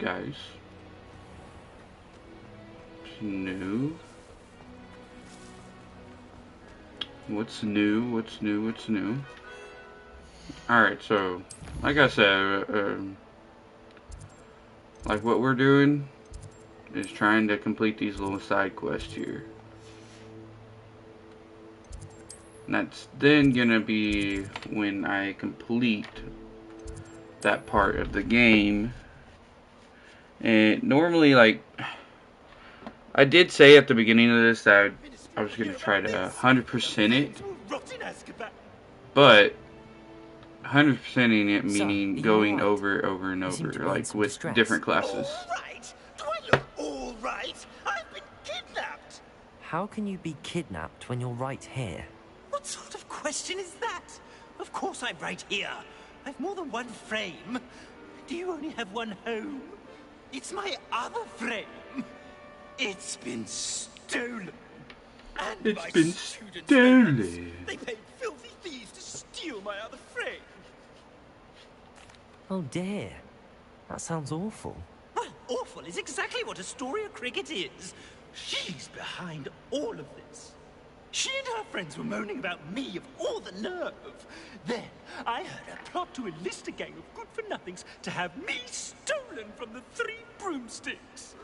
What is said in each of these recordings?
guys? What's new? What's new? What's new? What's new? Alright, so, like I said, like what we're doing is trying to complete these little side quests here. And that's then gonna be when I complete that part of the game. And normally, like, I did say at the beginning of this that I was gonna try to 100% it, but 100%ing it meaning going over and over, like with different classes. Alright? Do I look alright? I've been kidnapped! How can you be kidnapped when you're right here? What sort of question is that? Of course I'm right here. I've more than one frame. Do you only have one home? It's my other frame. It's been stolen. And It's my been students' stolen. parents, they paid filthy thieves to steal my other frame. Oh dear. That sounds awful. Well, awful is exactly what Astoria Cricket is. She's behind all of this. She and her friends were moaning about me, of all the nerve. Then I heard a plot to enlist a gang of good-for-nothings to have me stolen from the Three Broomsticks.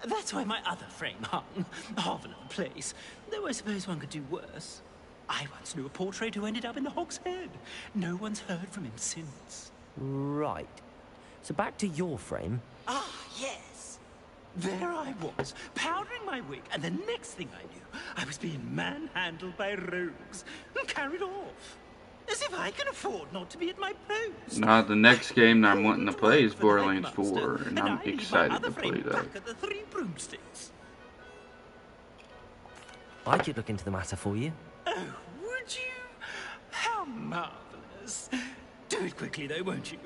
That's why my other frame hung, half another place, though I suppose one could do worse. I once knew a portrait who ended up in the Hog's Head. No one's heard from him since. Right. So back to your frame. Ah, yes. There I was, powdering my wig, and the next thing I knew, I was being manhandled by rogues and carried off. As if I can afford not to be at my post. Now, the next game that I'm wanting to Good play work is for the Borderlands headmaster, 4, and I'm I leave my excited other to play frame that. back at the Three Broomsticks. I could look into the matter for you. Oh, would you? How marvelous. Do it quickly, though, won't you?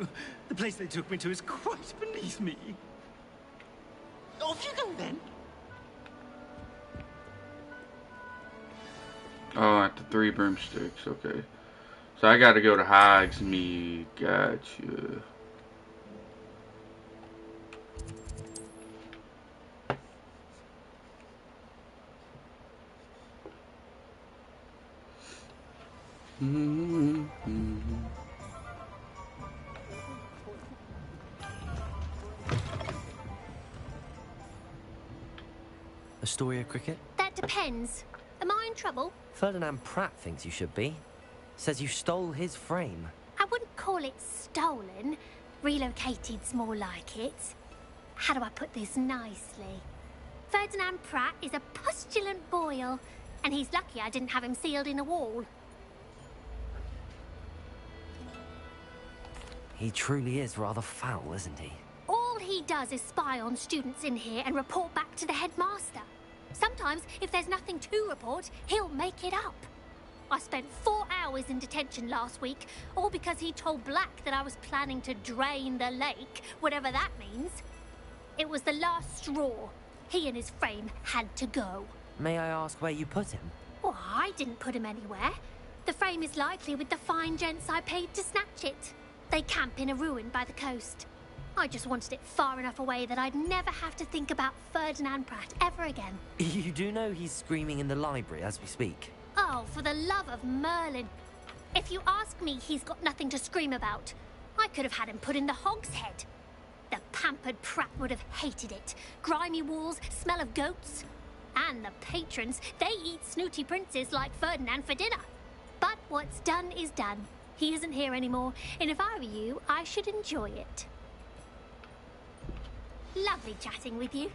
The place they took me to is quite beneath me. Off you go, then. Oh, at the Three Broomsticks, okay. So I gotta go to Hogsmeade, gotcha. Astoria Cricket? That depends. Am I in trouble? Ferdinand Pratt thinks you should be. Says you stole his frame. I wouldn't call it stolen. Relocated's more like it. How do I put this nicely? Ferdinand Pratt is a postulant boil, and he's lucky I didn't have him sealed in a wall. He truly is rather foul, isn't he? All he does is spy on students in here and report back to the headmaster. Sometimes, if there's nothing to report, he'll make it up. I spent 4 hours in detention last week, all because he told Black that I was planning to drain the lake, whatever that means. It was the last straw. He and his frame had to go. May I ask where you put him? Well, I didn't put him anywhere. The frame is likely with the fine gents I paid to snatch it. They camp in a ruin by the coast. I just wanted it far enough away that I'd never have to think about Ferdinand Pratt ever again. You do know he's screaming in the library as we speak. Oh, for the love of Merlin. If you ask me, he's got nothing to scream about. I could have had him put in the Hog's Head. The pampered Pratt would have hated it. Grimy walls, smell of goats. And the patrons, they eat snooty princes like Ferdinand for dinner. But what's done is done. He isn't here anymore, and if I were you, I should enjoy it. Lovely chatting with you.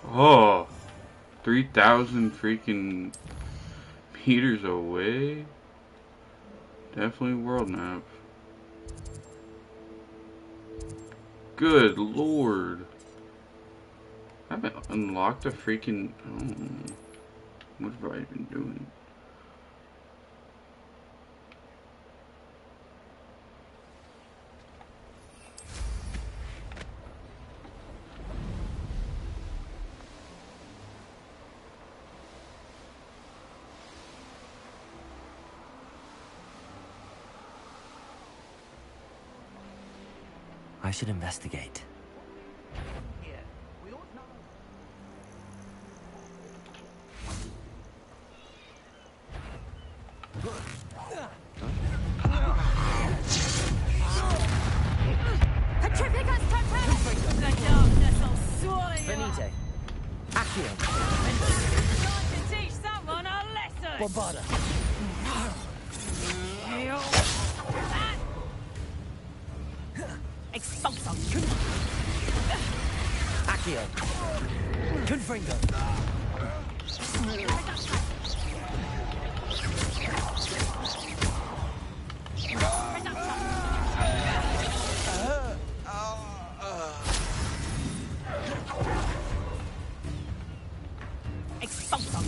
Oh, 3,000 freaking meters away? Definitely world map. Good lord. I haven't unlocked a freaking... Oh, what have I been doing? I should investigate. Venite. Accio. Time to teach someone a lesson! Bombarda. Expulso! Accio. Confringo. Expulso!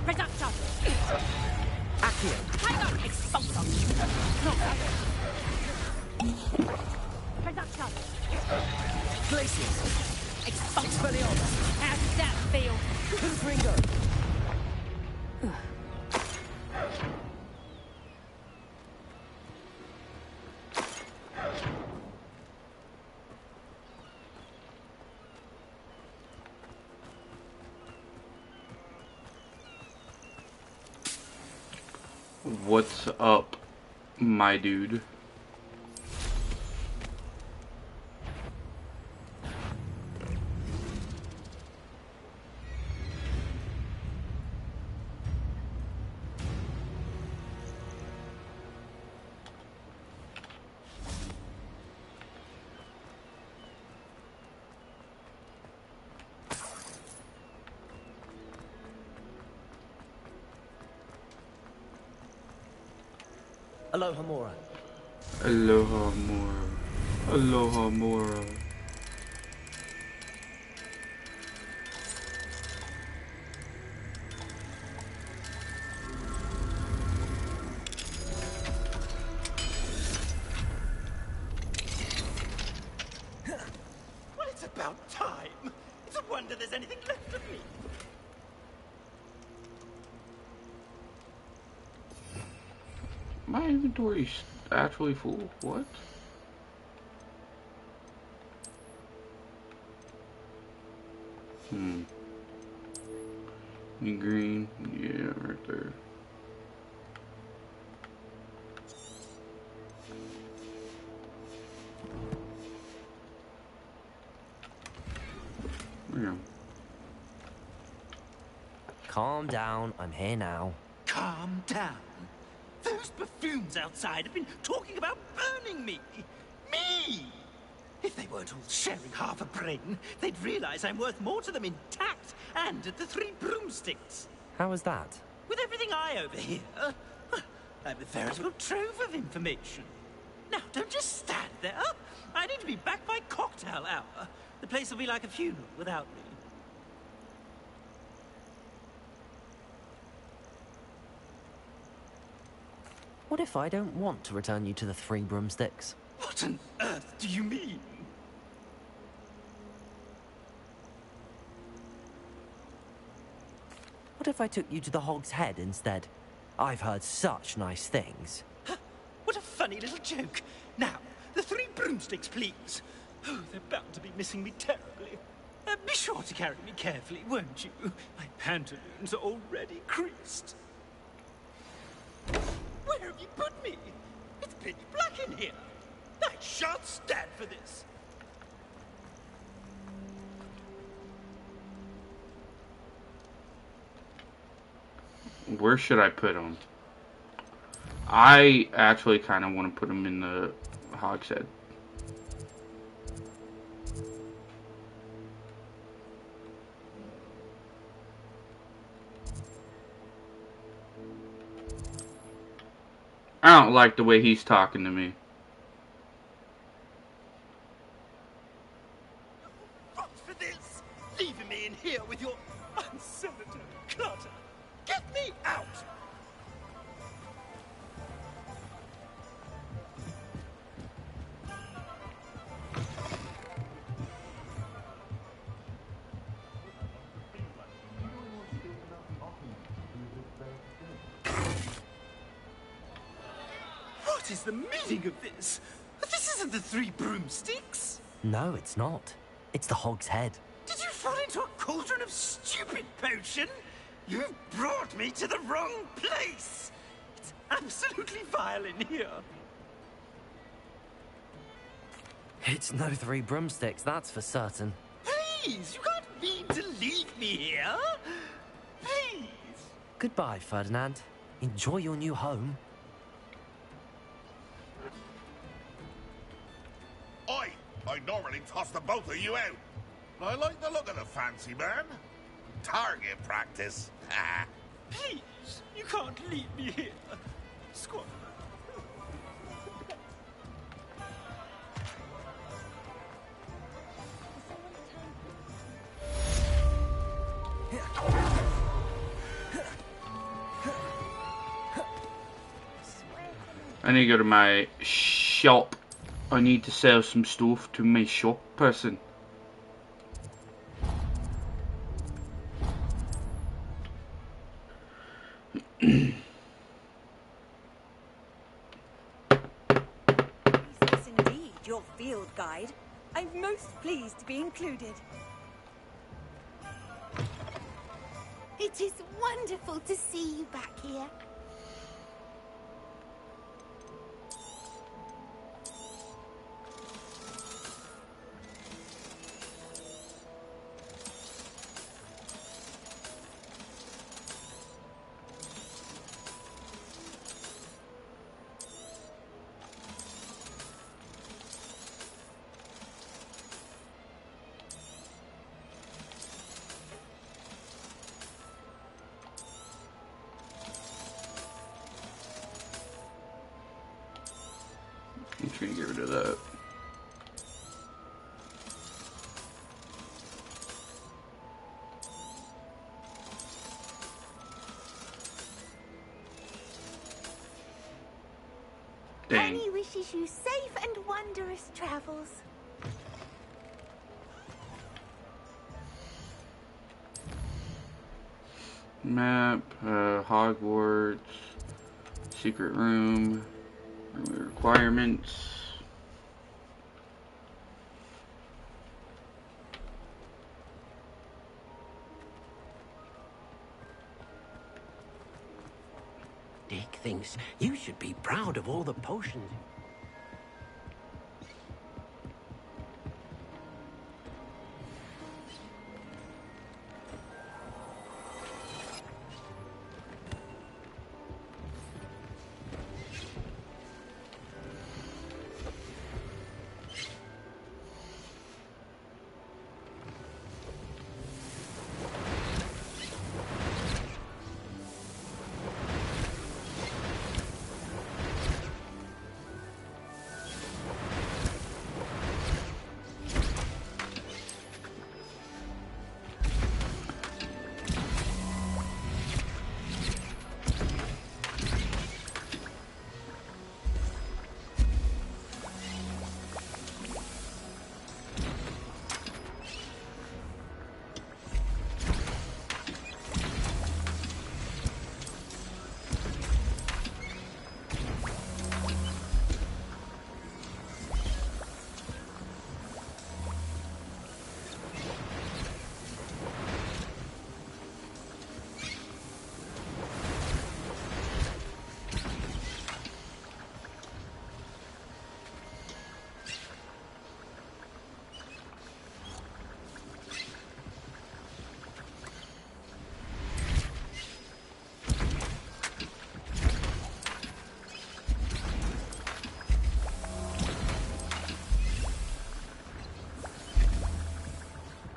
Reducto! Accio. Hang on! Expulso! Reducto! Glacius. Expulso! Expelliarmus. How does that feel? Confringo. What's up, my dude? Aloha Mora. Aloha Mora. Aloha Mora. Well, it's about time. It's a wonder there's anything left of me. My inventory's actually full. What? Green, yeah, right there. Yeah. Calm down. I'm here now. Calm down. Those buffoons outside have been talking about burning me. Me! If they weren't all sharing half a brain, they'd realize I'm worth more to them intact and at the Three Broomsticks. How was that? With everything I overhear, I'm a veritable trove of information. Now, don't just stand there. I need to be back by cocktail hour. The place will be like a funeral without me. What if I don't want to return you to the Three Broomsticks? What on earth do you mean? What if I took you to the Hog's Head instead? I've heard such nice things. What a funny little joke. Now, the Three Broomsticks, please. Oh, they're bound to be missing me terribly. Be sure to carry me carefully, won't you? My pantaloons are already creased. Where have you put me? It's pitch black in here. I shan't stand for this. Where should I put them? I actually kind of want to put them in the hogshead. I don't like the way he's talking to me. What for this? Leaving me in here with your unsanitary clutter. Get me out! What What is the meaning of this? This isn't the Three Broomsticks. No, it's not. It's the Hog's Head. Did you fall into a cauldron of stupid potion? You've brought me to the wrong place. It's absolutely vile in here. It's no Three Broomsticks, that's for certain. Please, you can't mean to leave me here. Please. Goodbye, Ferdinand. Enjoy your new home. I normally toss the both of you out. I like the look of the fancy man. Target practice. Please, you can't leave me here. Squad. I need to go to my shop. I need to sell some stuff to my shop person. Is this indeed your field guide? I'm most pleased to be included. It is wonderful to see you back here. I'm trying to get rid of that. Dang. Penny wishes you safe and wondrous travels. Map, Hogwarts, secret room, requirements. Dick thinks you should be proud of all the potions.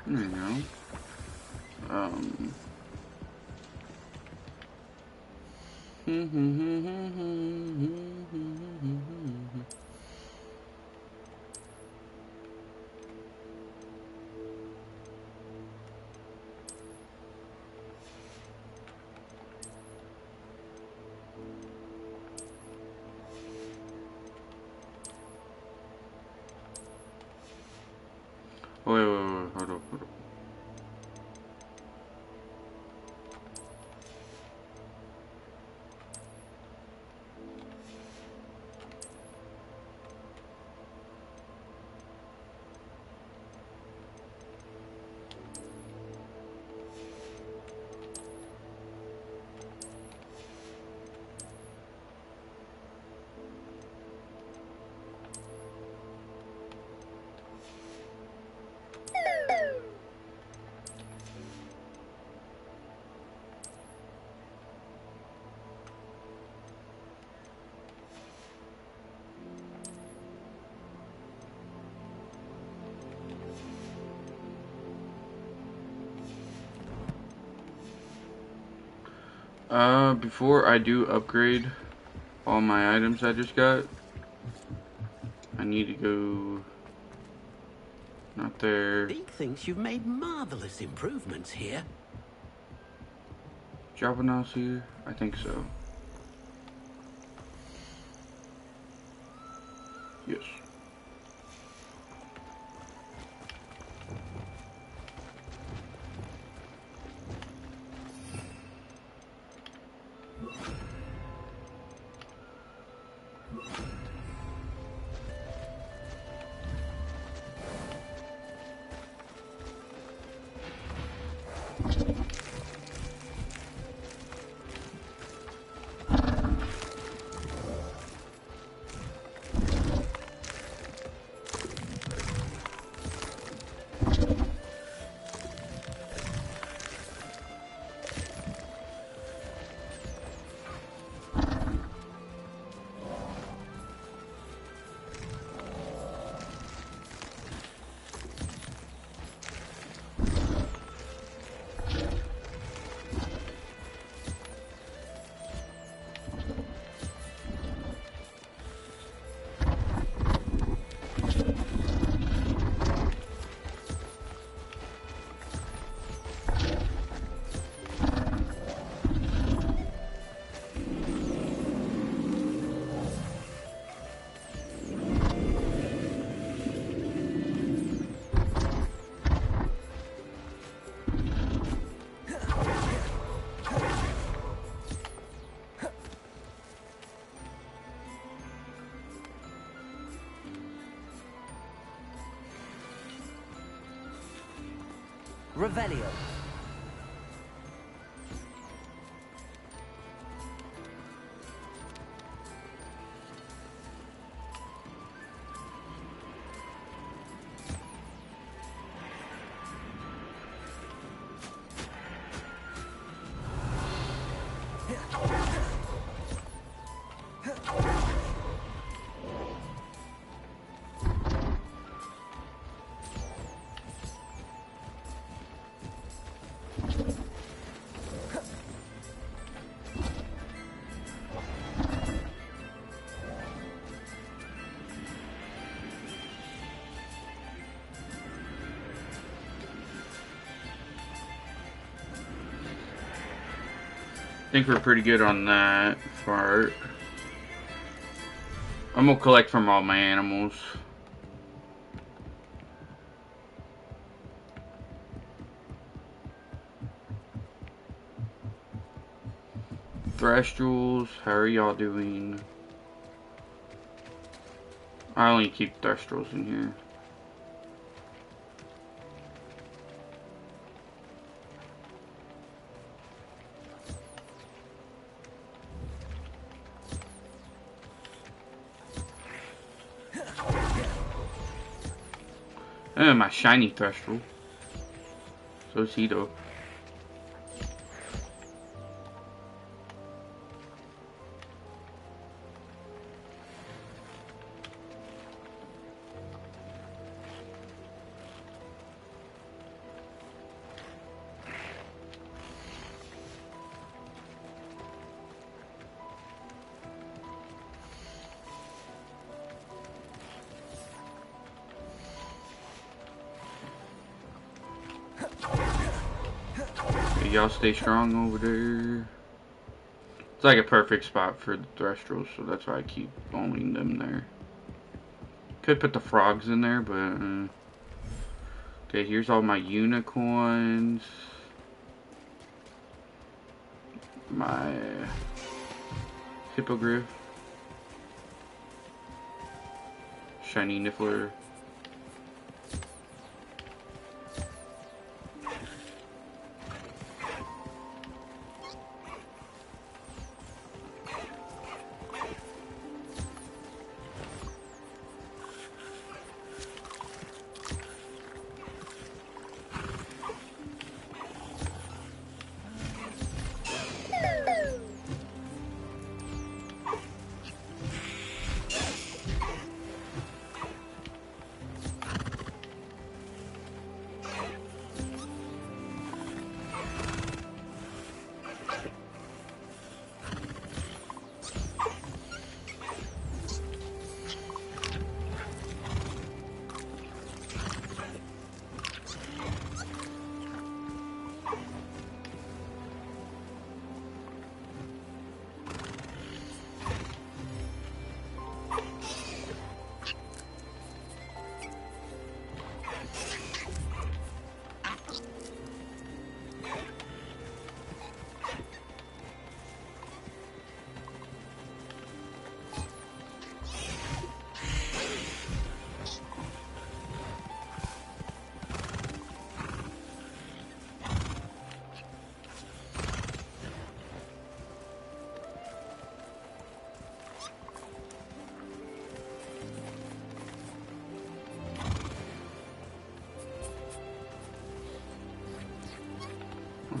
There you go. Wait, hold up. Before I do upgrade all my items I just got, I need to go. Not there. Deke thinks you've made marvelous improvements here. Javanos here? I think so. Yes. Revelio. I think we're pretty good on that part. I'm gonna collect from all my animals. Threstrals, how are y'all doing? I only keep Threstrals in here. And my shiny Thestral. So is he though. Y'all stay strong over there. It's like a perfect spot for the Thestrals, so that's why I keep owning them there. Could put the frogs in there, but okay, here's all my unicorns. My hippogriff. Shiny Niffler.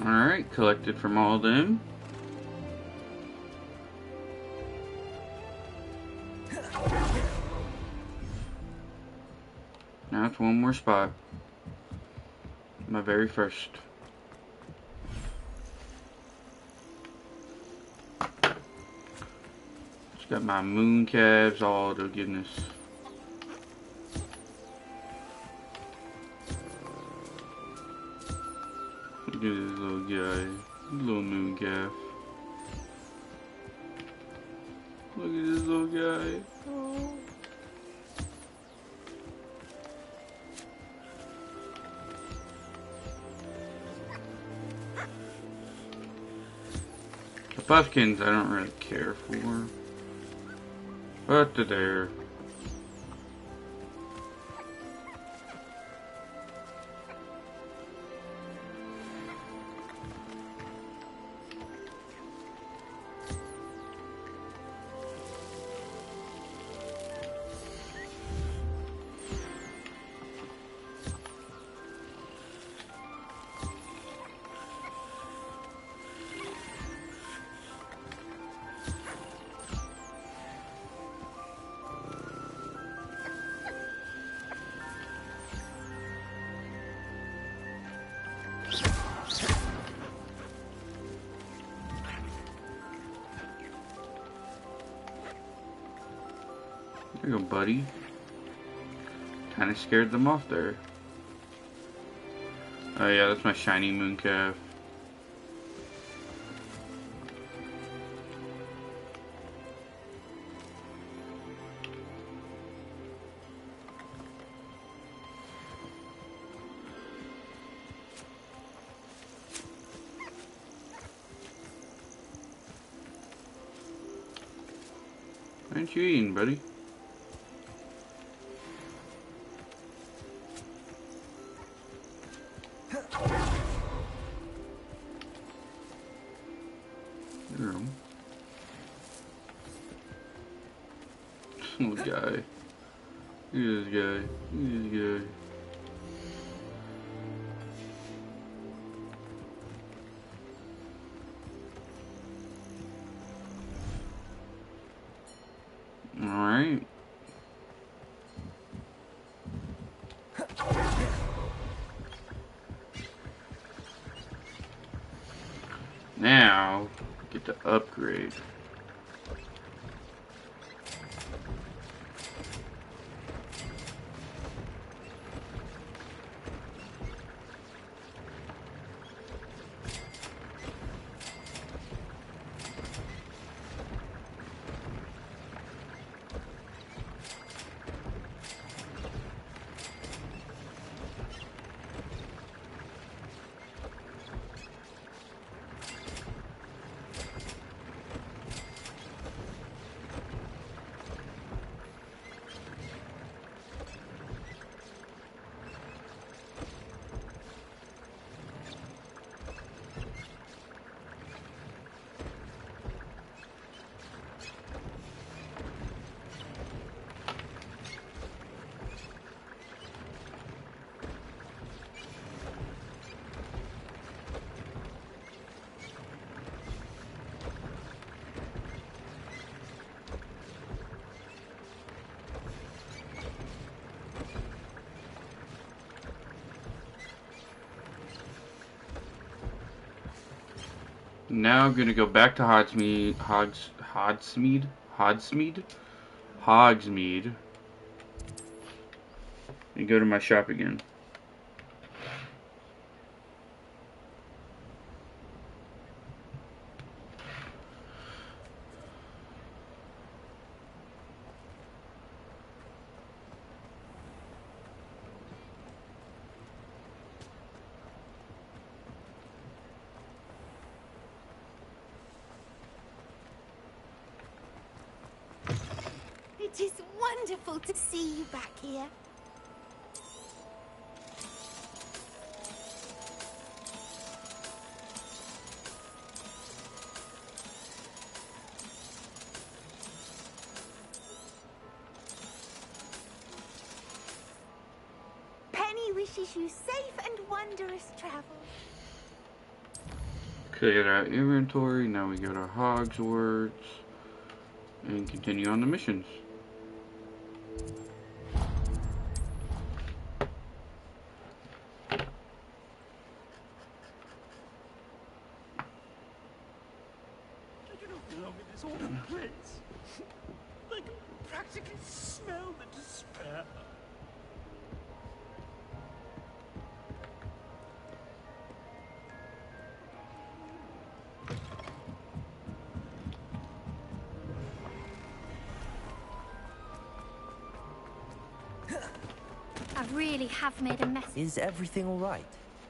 Alright, collected from all of them. Now it's one more spot. My very first. Just got my moon calves, all the goodness. Look at this little guy. Little moon calf. Look at this little guy. Oh. The puffkins I don't really care for. But they're there. There you go, buddy. Kinda scared them off there. Oh yeah, that's my shiny moon calf. What aren't you eating, buddy? Little guy. Look at this guy. Look at this guy. Alright. Now, get to upgrade. Now I'm gonna go back to Hogsmeade, and go to my shop again. It is wonderful to see you back here. Penny wishes you safe and wondrous travels. Clear our inventory. Now we go to Hogwarts and continue on the missions. I do not belong in this awful place. I can practically smell the despair. I really have made a mess. Is everything all right?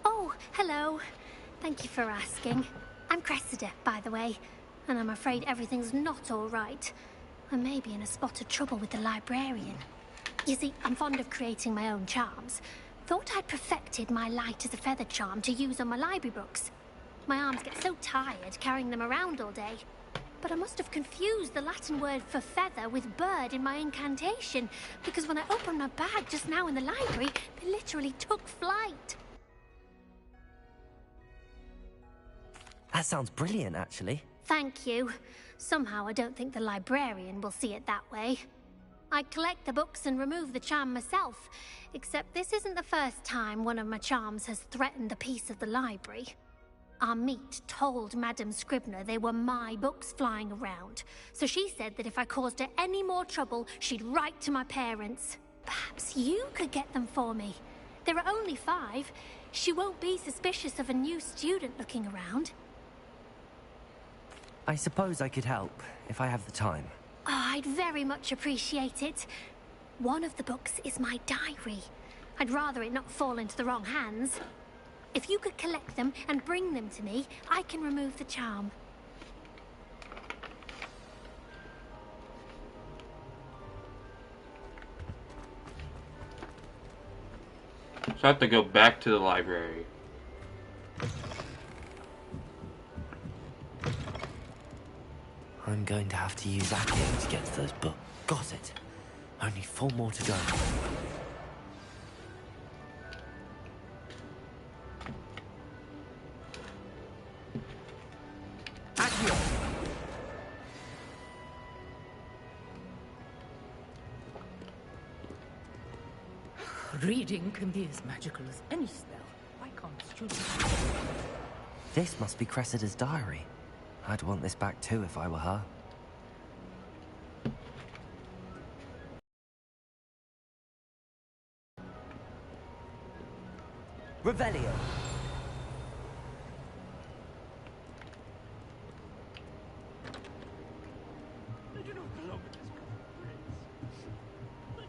Oh, hello. Thank you for asking. I'm Cressida, by the way, and I'm afraid everything's not all right. I may be in a spot of trouble with the librarian. You see, I'm fond of creating my own charms. Thought I'd perfected my light as a feather charm to use on my library books. My arms get so tired carrying them around all day. But I must have confused the Latin word for feather with bird in my incantation, because when I opened my bag just now in the library, they literally took flight. That sounds brilliant, actually. Thank you. Somehow I don't think the librarian will see it that way. I collect the books and remove the charm myself, except this isn't the first time one of my charms has threatened a piece of the library. Our meet told Madame Scribner they were my books flying around, so she said that if I caused her any more trouble, she'd write to my parents. Perhaps you could get them for me. There are only 5. She won't be suspicious of a new student looking around. I suppose I could help, if I have the time. Oh, I'd very much appreciate it. One of the books is my diary. I'd rather it not fall into the wrong hands. If you could collect them and bring them to me, I can remove the charm. So I have to go back to the library. I'm going to have to use Accio to get to those books. Got it. Only 4 more to go. Accio! Reading can be as magical as any spell. Why can't students... This must be Cressida's diary. I'd want this back too if I were her. Revelio. I do not belong in this awful place.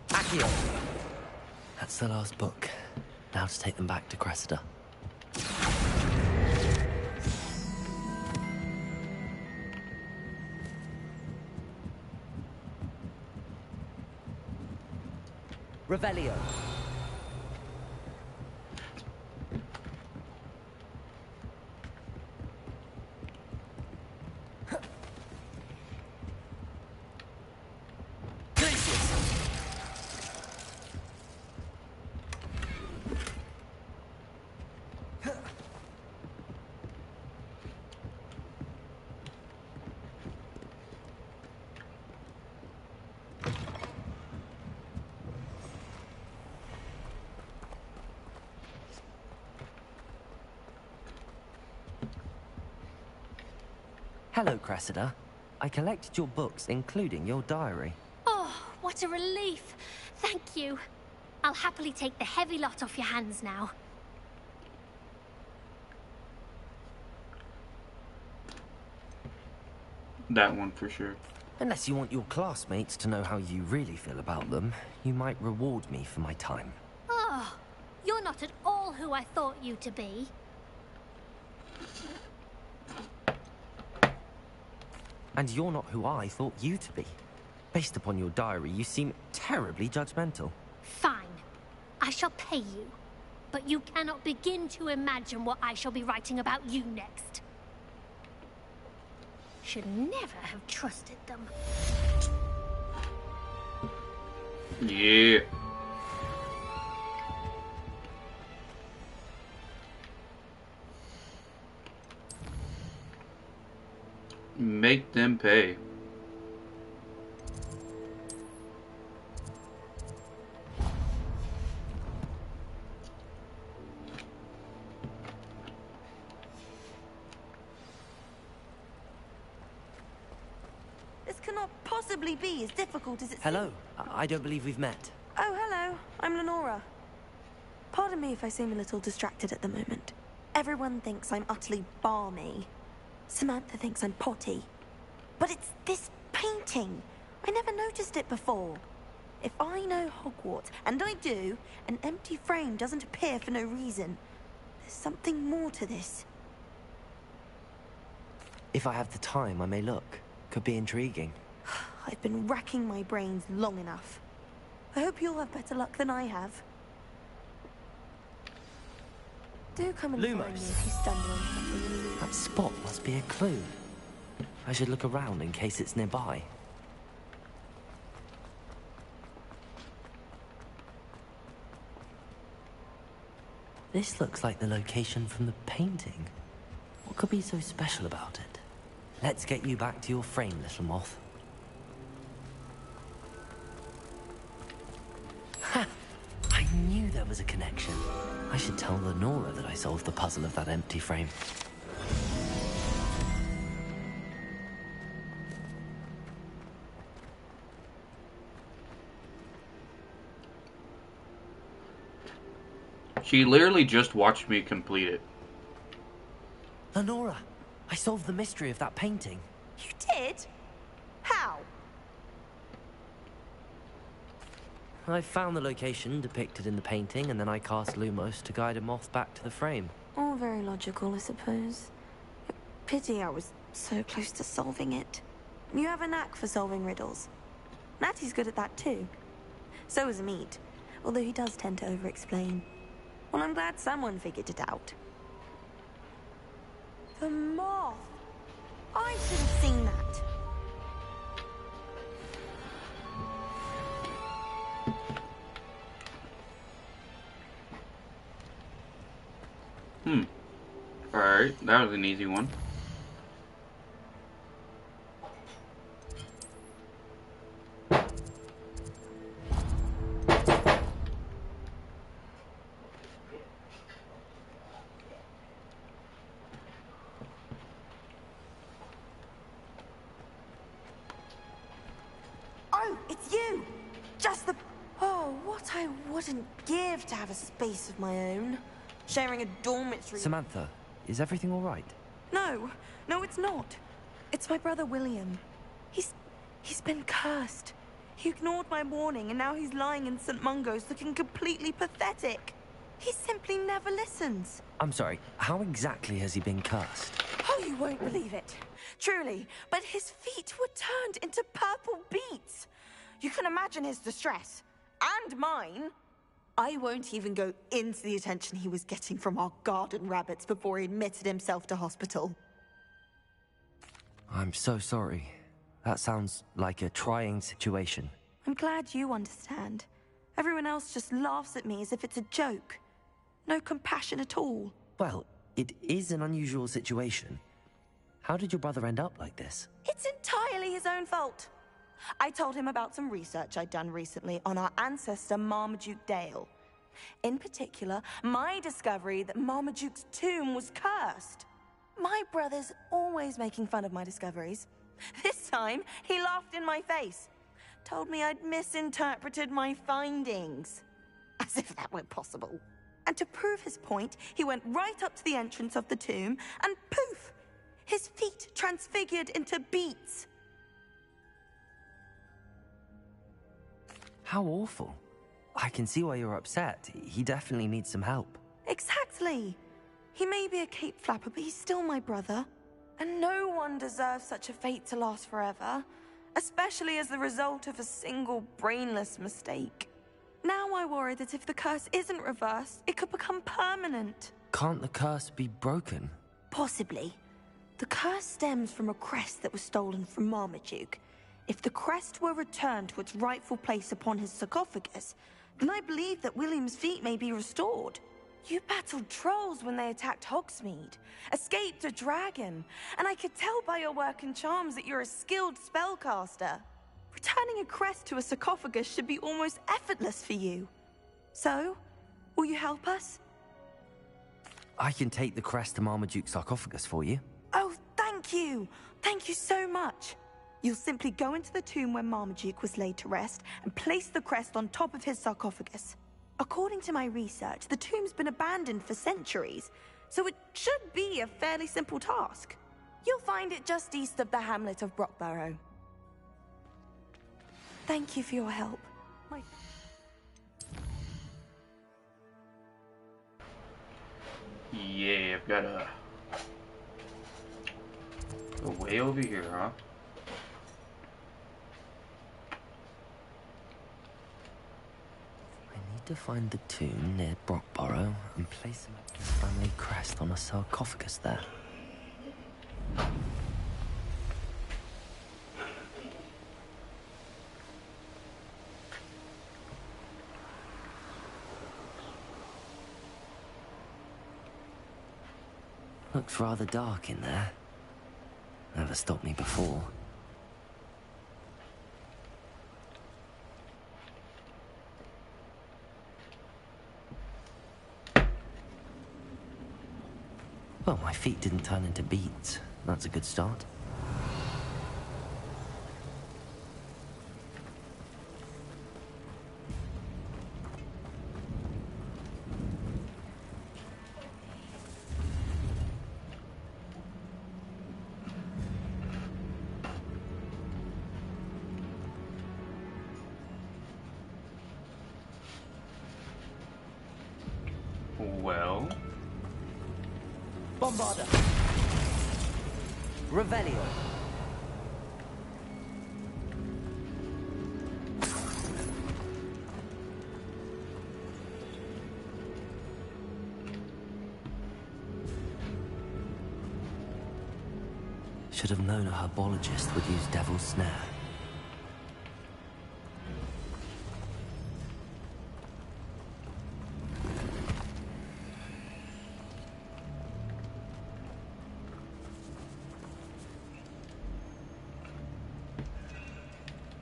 Accio! That's the last book. Now to take them back to Cressida. Revelio. Hello, Cressida. I collected your books, including your diary. Oh, what a relief. Thank you. I'll happily take the heavy lot off your hands now. That one for sure. Unless you want your classmates to know how you really feel about them, you might reward me for my time. Oh, you're not at all who I thought you to be. And you're not who I thought you to be. Based upon your diary, you seem terribly judgmental. Fine. I shall pay you. But you cannot begin to imagine what I shall be writing about you next. Should never have trusted them. Yeah. Make them pay. This cannot possibly be as difficult as it Hello. seems. I don't believe we've met. Oh, hello. I'm Lenora. Pardon me if I seem a little distracted at the moment. Everyone thinks I'm utterly balmy. Samantha thinks I'm potty. But it's this painting. I never noticed it before. If I know Hogwarts, and I do, an empty frame doesn't appear for no reason. There's something more to this. If I have the time, I may look. Could be intriguing. I've been racking my brains long enough. I hope you'll have better luck than I have. Do come and find me Lumos. if you stumble on something. That spot must be a clue. I should look around in case it's nearby. This looks like the location from the painting. What could be so special about it? Let's get you back to your frame, little moth. Ha! I knew there was a connection. I should tell Lenora that I solved the puzzle of that empty frame. She literally just watched me complete it. Lenora, I solved the mystery of that painting. You did? How? I found the location depicted in the painting, and then I cast Lumos to guide a moth back to the frame. All very logical, I suppose. Pity I was so close to solving it. You have a knack for solving riddles. Natty's good at that too. So is Meat, although he does tend to over-explain. Well, I'm glad someone figured it out. The moth! I should have seen that. Alright, that was an easy one. Oh, it's you! Just the... Oh, what I wouldn't give to have a space of my own. Sharing a dormitory... Samantha, is everything all right? No, it's not. It's my brother William. He's been cursed. He ignored my warning and now he's lying in St. Mungo's looking completely pathetic. He simply never listens. I'm sorry, how exactly has he been cursed? Oh, you won't believe it. Truly, but his feet were turned into purple beets. You can imagine his distress. And mine. I won't even go into the attention he was getting from our garden rabbits before he admitted himself to hospital. I'm so sorry. That sounds like a trying situation. I'm glad you understand. Everyone else just laughs at me as if it's a joke. No compassion at all. Well, it is an unusual situation. How did your brother end up like this? It's entirely his own fault. I told him about some research I'd done recently on our ancestor Marmaduke Dale. In particular, my discovery that Marmaduke's tomb was cursed. My brother's always making fun of my discoveries. This time, he laughed in my face. Told me I'd misinterpreted my findings. As if that were possible. And to prove his point, he went right up to the entrance of the tomb and poof! His feet transfigured into beets. How awful. I can see why you're upset. He definitely needs some help. Exactly. He may be a cape flapper, but he's still my brother. And no one deserves such a fate to last forever, especially as the result of a single brainless mistake. Now I worry that if the curse isn't reversed, it could become permanent. Can't the curse be broken? Possibly. The curse stems from a crest that was stolen from Marmaduke. If the crest were returned to its rightful place upon his sarcophagus, then I believe that William's feet may be restored. You battled trolls when they attacked Hogsmeade, escaped a dragon, and I could tell by your work and charms that you're a skilled spellcaster. Returning a crest to a sarcophagus should be almost effortless for you. So, will you help us? I can take the crest to Marmaduke's sarcophagus for you. Oh, thank you! Thank you so much! You'll simply go into the tomb where Marmaduke was laid to rest and place the crest on top of his sarcophagus. According to my research, the tomb's been abandoned for centuries, so it should be a fairly simple task. You'll find it just east of the hamlet of Brockborough. Thank you for your help. Yeah, I've got a go way over here, huh? I need to find the tomb near Brockborough and place the family crest on a sarcophagus there. Looks rather dark in there. Never stopped me before. Well, my feet didn't turn into beads. That's a good start. Well, Bombarda! Revelio! Should have known a herbologist would use Devil's Snare.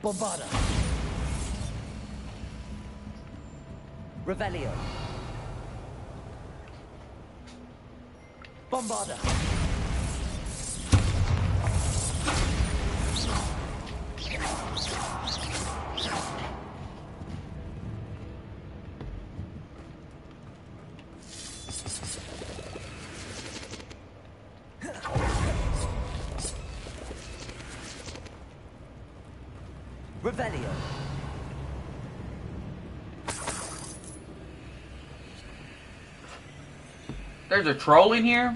Bombarda! Revelio! Bombarda! Revelio. There's a troll in here?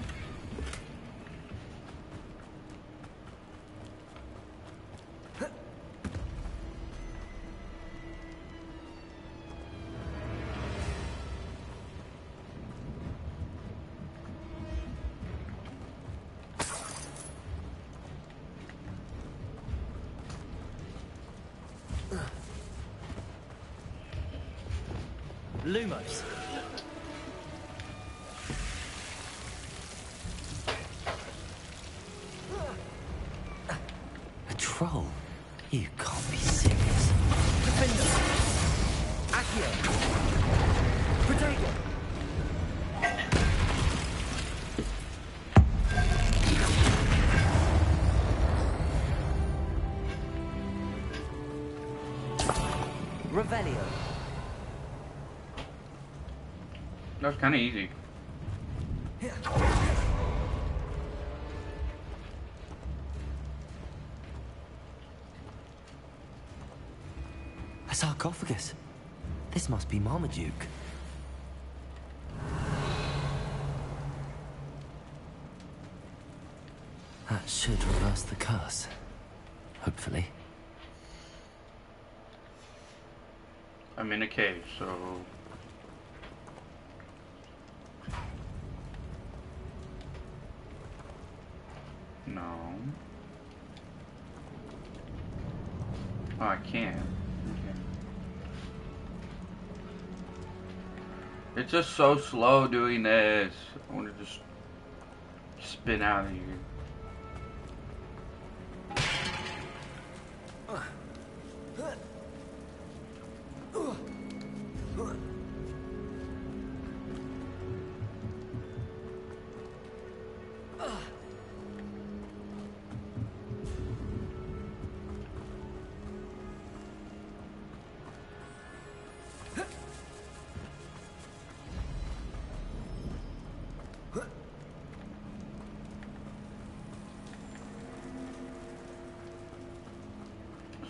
Lumos. A troll? You can't be serious. Defender. Accio. Protego. Revelio. That was kind of easy. A sarcophagus. This must be Marmaduke. That should reverse the curse. Hopefully. I'm in a cave, so... No. Oh, I can. Okay. It's just so slow doing this. I want to just spin out of here.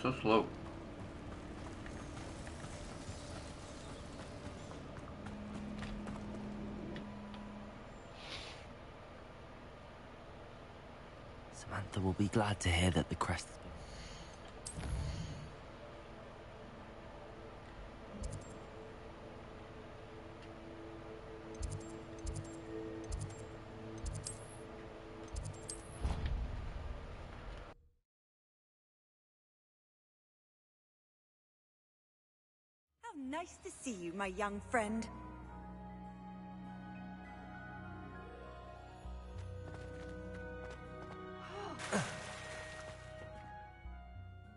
So slow. Samantha will be glad to hear that the crest has been... How nice to see you, my young friend.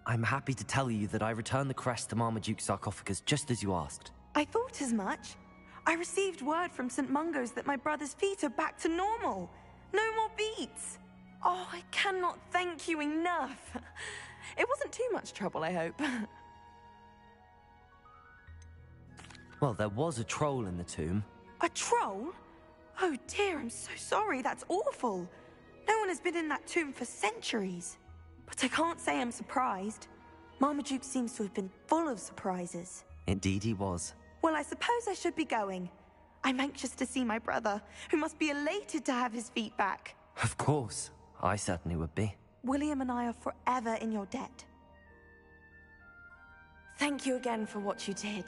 I'm happy to tell you that I returned the crest to Marmaduke's sarcophagus just as you asked. I thought as much. I received word from St. Mungo's that my brother's feet are back to normal. No more beats. Oh, I cannot thank you enough. It wasn't too much trouble, I hope. Well, there was a troll in the tomb. A troll? Oh dear, I'm so sorry. That's awful. No one has been in that tomb for centuries. But I can't say I'm surprised. Marmaduke seems to have been full of surprises. Indeed he was. Well, I suppose I should be going. I'm anxious to see my brother, who must be elated to have his feet back. Of course. I certainly would be. William and I are forever in your debt. Thank you again for what you did.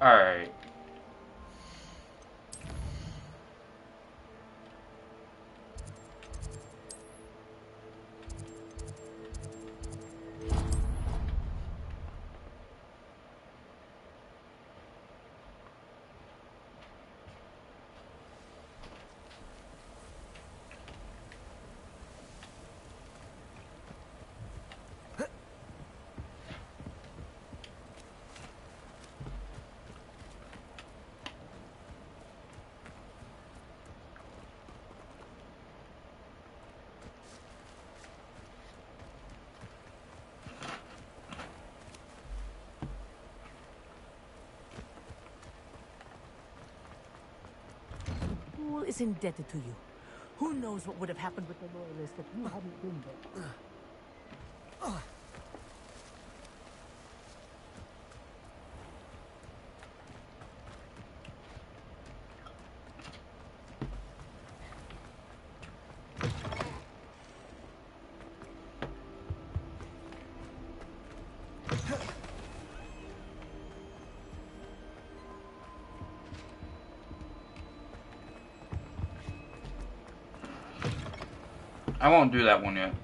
Alright. Fool is indebted to you. Who knows what would have happened with the loyalists if you hadn't been there? I won't do that one yet.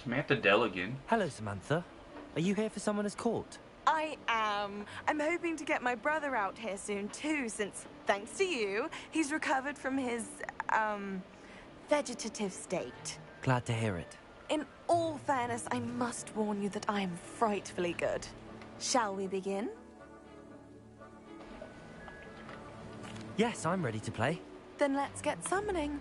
Samantha Dell again. Hello, Samantha. Are you here for someone as court? I am. I'm hoping to get my brother out here soon too, since, thanks to you, he's recovered from his, vegetative state. Glad to hear it. In all fairness, I must warn you that I am frightfully good. Shall we begin? Yes, I'm ready to play. Then let's get summoning.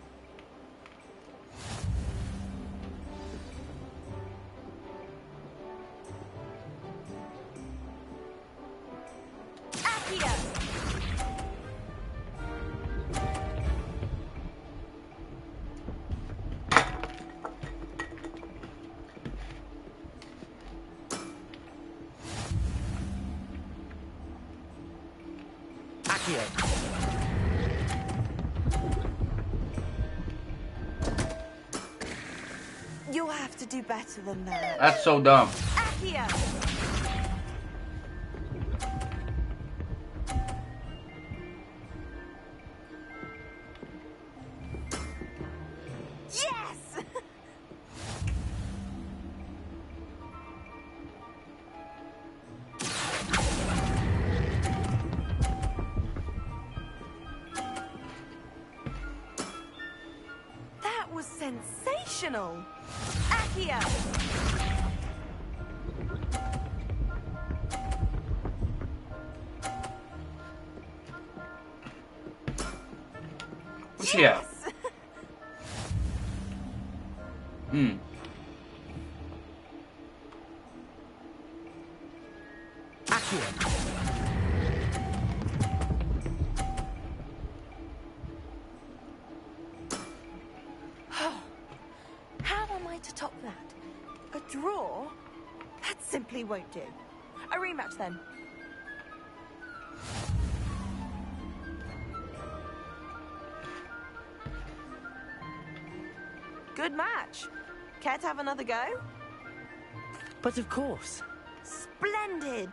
Accio. You'll have to do better than that. That's so dumb. Accio. Yes! That was sensational. Accio. Yeah. Hmm. Accio. How am I to top that? A draw? That simply won't do. A rematch then. Good match. Care to have another go? But of course. Splendid.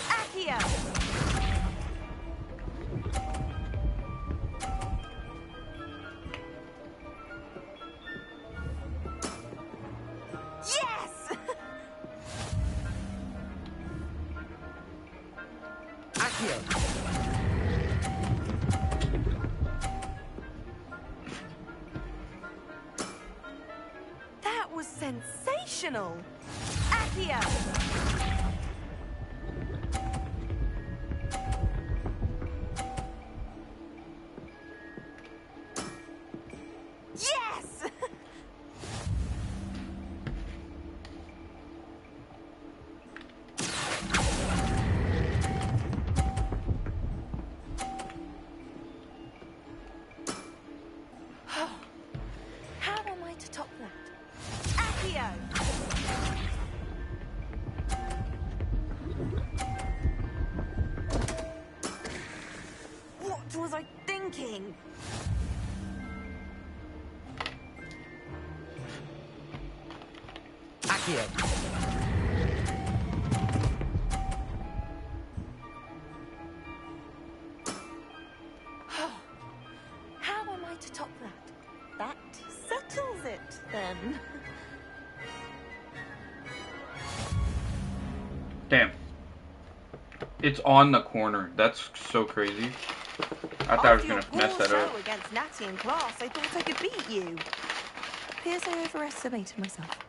Accio. Yes! Accio. That was sensational. Accio. Yes! How am I to top that? Accio. What was I thinking? Accio. How am I to top that? That settles it, then. Damn. It's on the corner. That's so crazy. I thought I was gonna mess that up. Against Natty in class, I thought I could beat you. Appears I overestimated myself.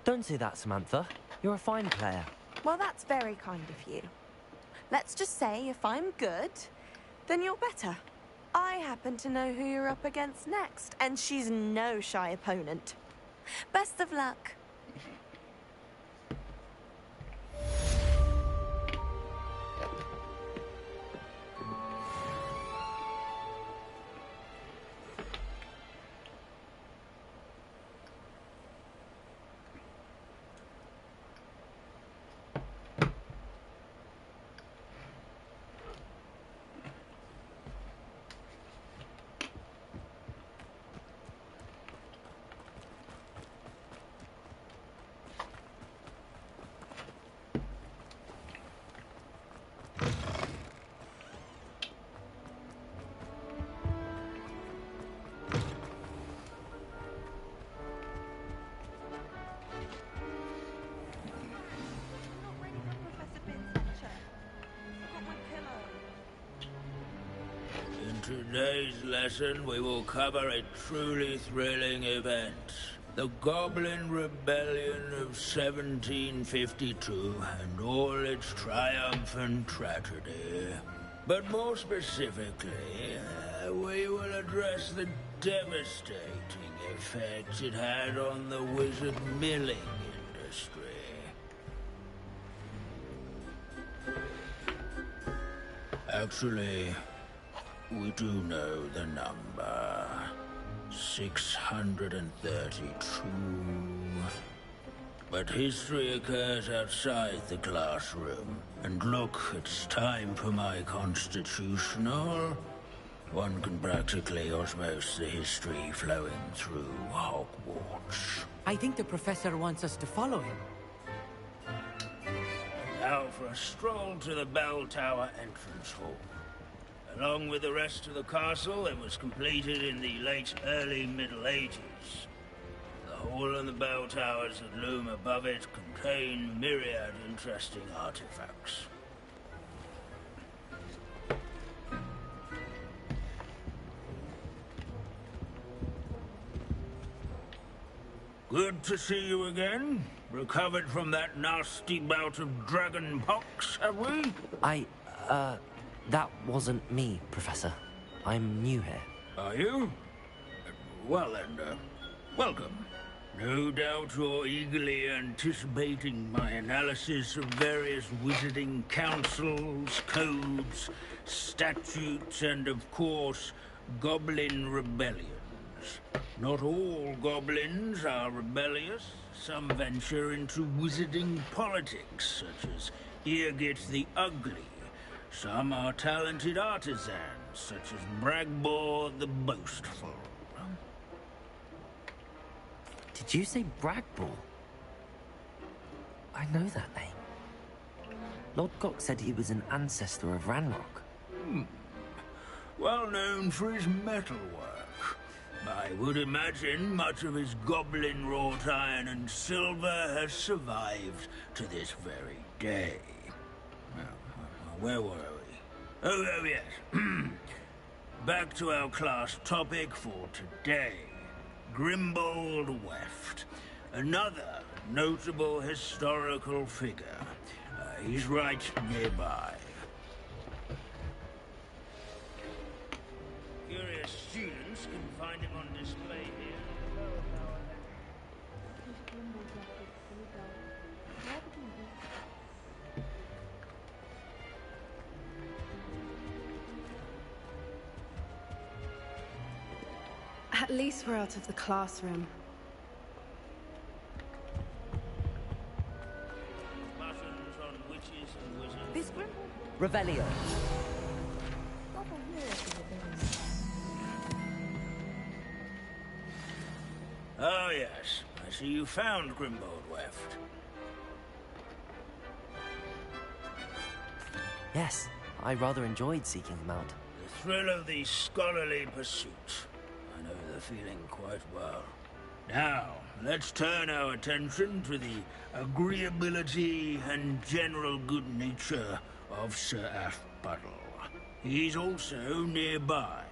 Don't say that, Samantha. You're a fine player. Well, that's very kind of you. Let's just say if I'm good, then you're better. I happen to know who you're up against next, and she's no shy opponent. Best of luck. Today's lesson, we will cover a truly thrilling event. The Goblin Rebellion of 1752 and all its triumphant tragedy. But more specifically, we will address the devastating effects it had on the wizard milling industry. Actually, we do know the number. 632. But history occurs outside the classroom. And look, it's time for my constitutional. One can practically osmose the history flowing through Hogwarts. I think the professor wants us to follow him. Now for a stroll to the bell tower entrance hall. Along with the rest of the castle, it was completed in the late early Middle Ages. The hall and the bell towers that loom above it contain myriad interesting artifacts. Good to see you again. Recovered from that nasty bout of dragon pox, have we? That wasn't me, Professor. I'm new here. Are you? Well then, welcome. No doubt you're eagerly anticipating my analysis of various wizarding councils, codes, statutes, and of course, goblin rebellions. Not all goblins are rebellious. Some venture into wizarding politics, such as Eargit the Ugly. Some are talented artisans, such as Bragbor the Boastful. Did you say Bragbor? I know that name. Lord Gok said he was an ancestor of Ranrock. Well known for his metalwork. I would imagine much of his goblin-wrought iron and silver has survived to this very day. Where were we? Oh yes. Back to our class topic for today. Grimbold Weft. Another notable historical figure. He's right nearby. Curious students can find him on display here. At least we're out of the classroom. Buttons on witches and wizards. This group? Revelio. Oh yes, I see you found Grimbold Weft. Yes, I rather enjoyed seeking them out. The thrill of the scholarly pursuit. I know the feeling quite well. Now, let's turn our attention to the agreeability and general good nature of Sir Afpuddle. He's also nearby.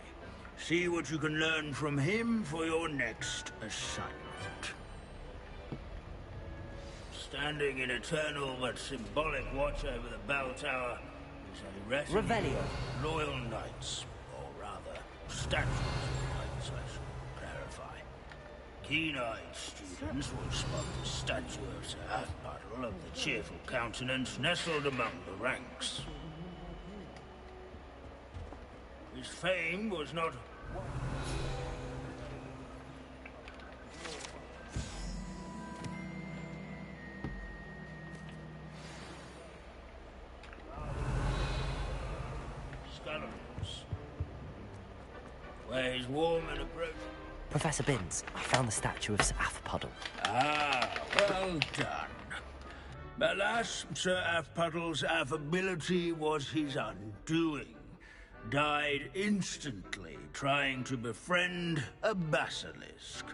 See what you can learn from him for your next assignment. Standing in eternal but symbolic watch over the bell tower is a retinue of loyal knights, or rather, statues of knights, I should clarify. Keen-eyed students will spot the statue of Sir Afpuddle of the cheerful countenance nestled among the ranks. His fame was not... Sculler's. Where his warm and approaching... Professor Binns, I found the statue of Sir Afpuddle. Ah, well done. Alas, Sir Afpuddle's affability was his undoing. Died instantly trying to befriend a basilisk.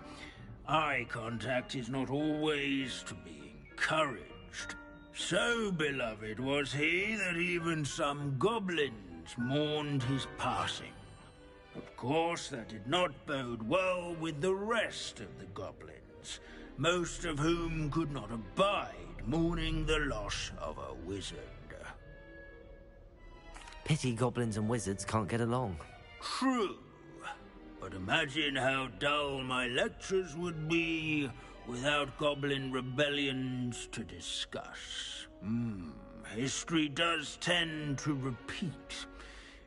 Eye contact is not always to be encouraged. So beloved was he that even some goblins mourned his passing. Of course, that did not bode well with the rest of the goblins, most of whom could not abide mourning the loss of a wizard. Pity goblins and wizards can't get along. True. But imagine how dull my lectures would be without goblin rebellions to discuss. History does tend to repeat.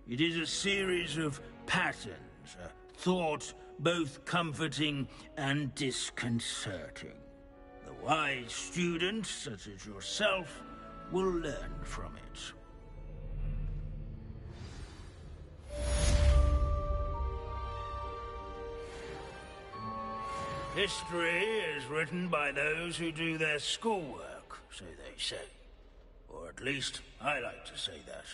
It is a series of patterns, a thought both comforting and disconcerting. The wise student, such as yourself, will learn from it. History is written by those who do their schoolwork, so they say. Or at least, I like to say that.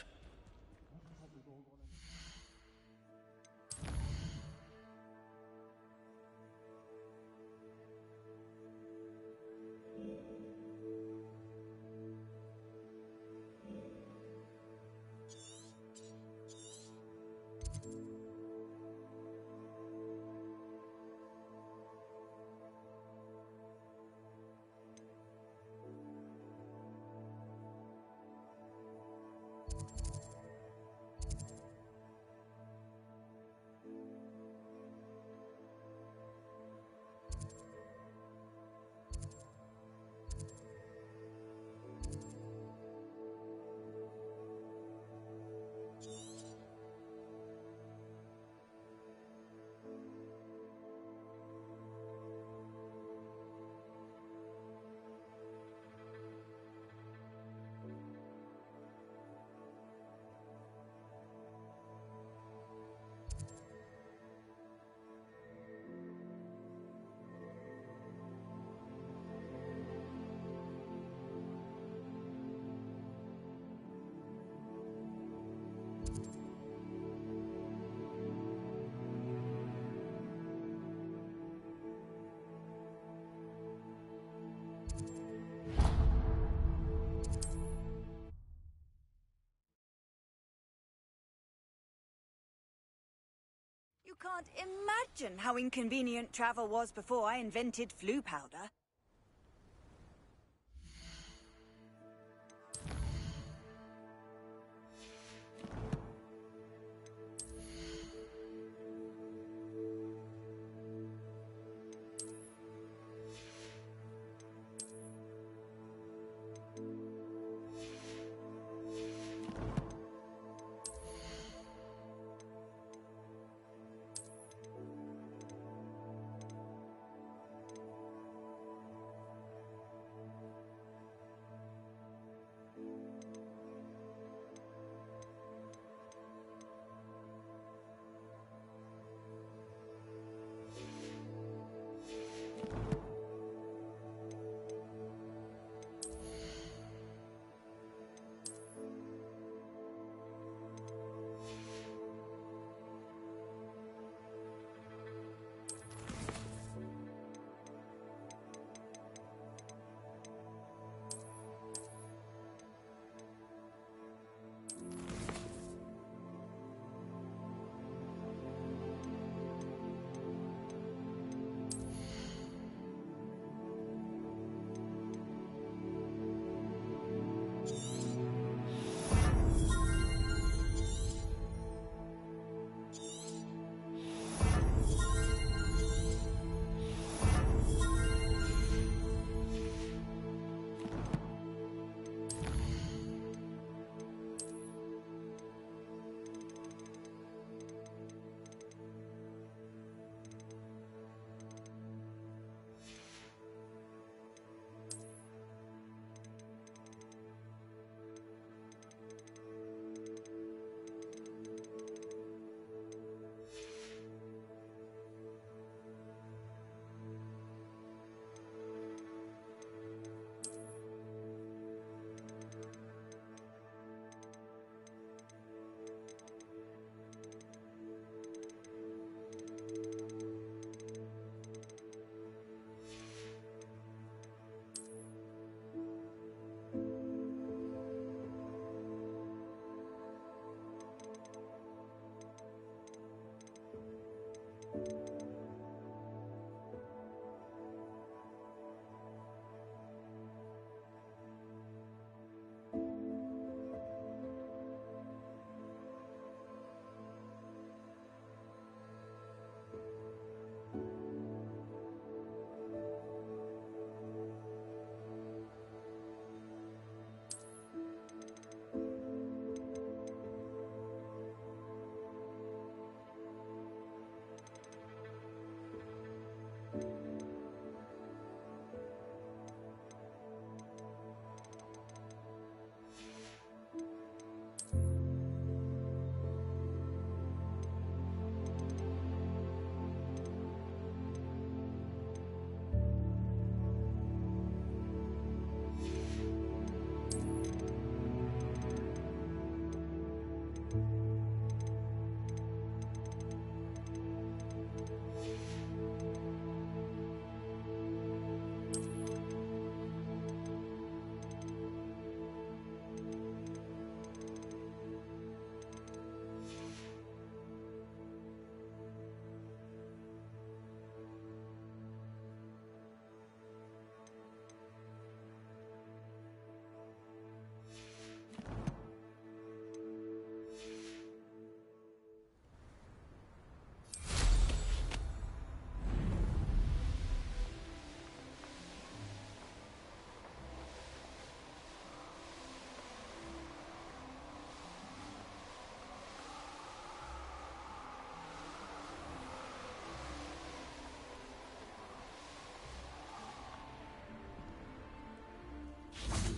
You can't imagine how inconvenient travel was before I invented flu powder.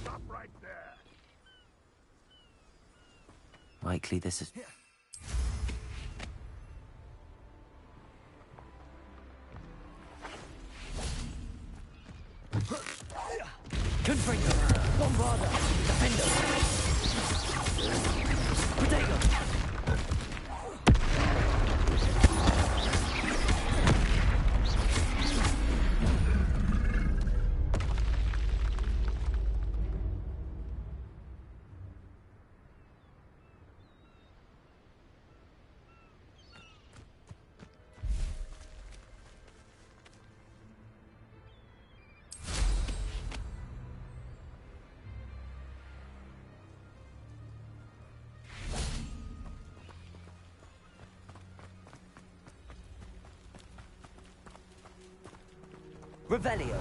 Stop right there. Likely this is... Confringo! Bombarda! Defender! Protego! Revelio.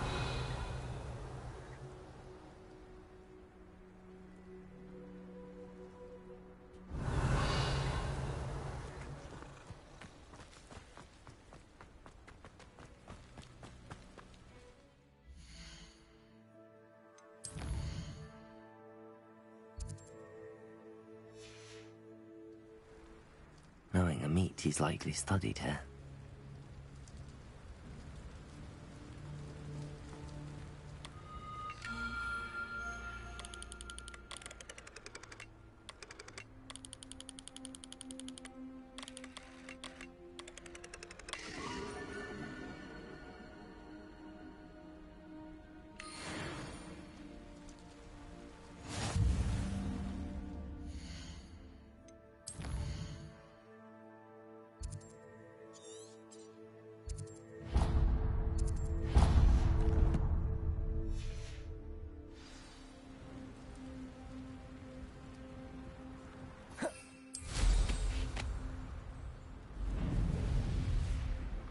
Knowing a meat, he's likely studied here.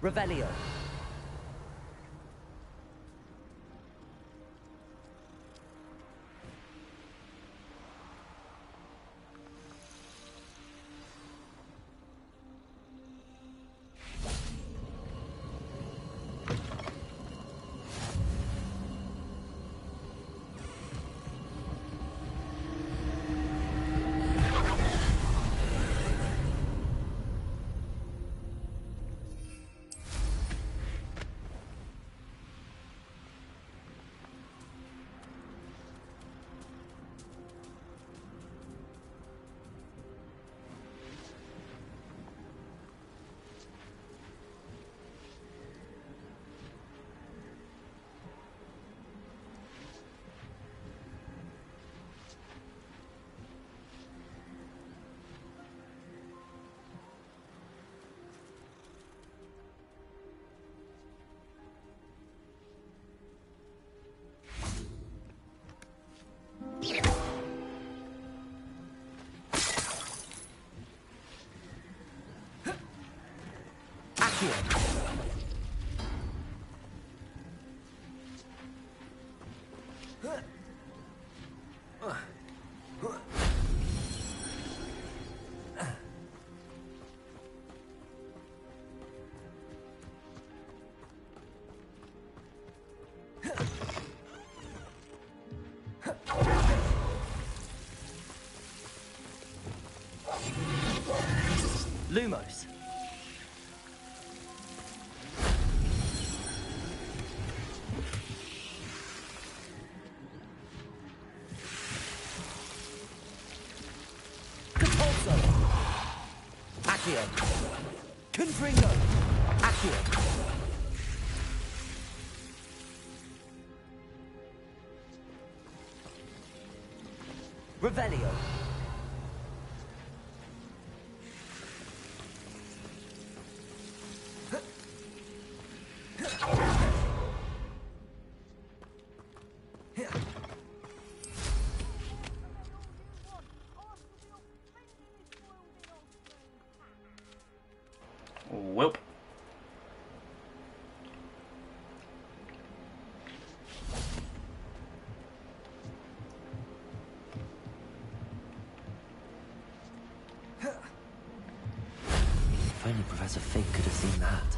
Revelio. Lumos. Capulso. Accio. Confringo. Accio. Revelio. Welp. If only Professor Fig could have seen that.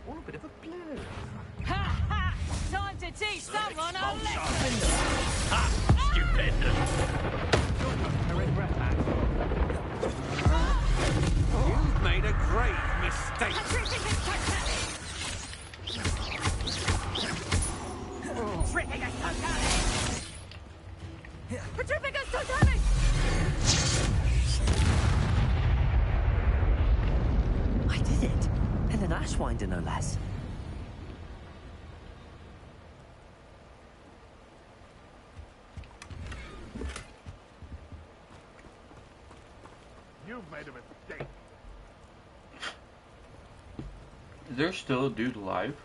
all a bit of a blur. Ha ha! Time to teach someone a lesson! Ha! Stupendous! You've made a grave mistake. Petrificus Totalis! I did it! And an Ashwinder, no less. You've made a mistake. Is there still a dude alive?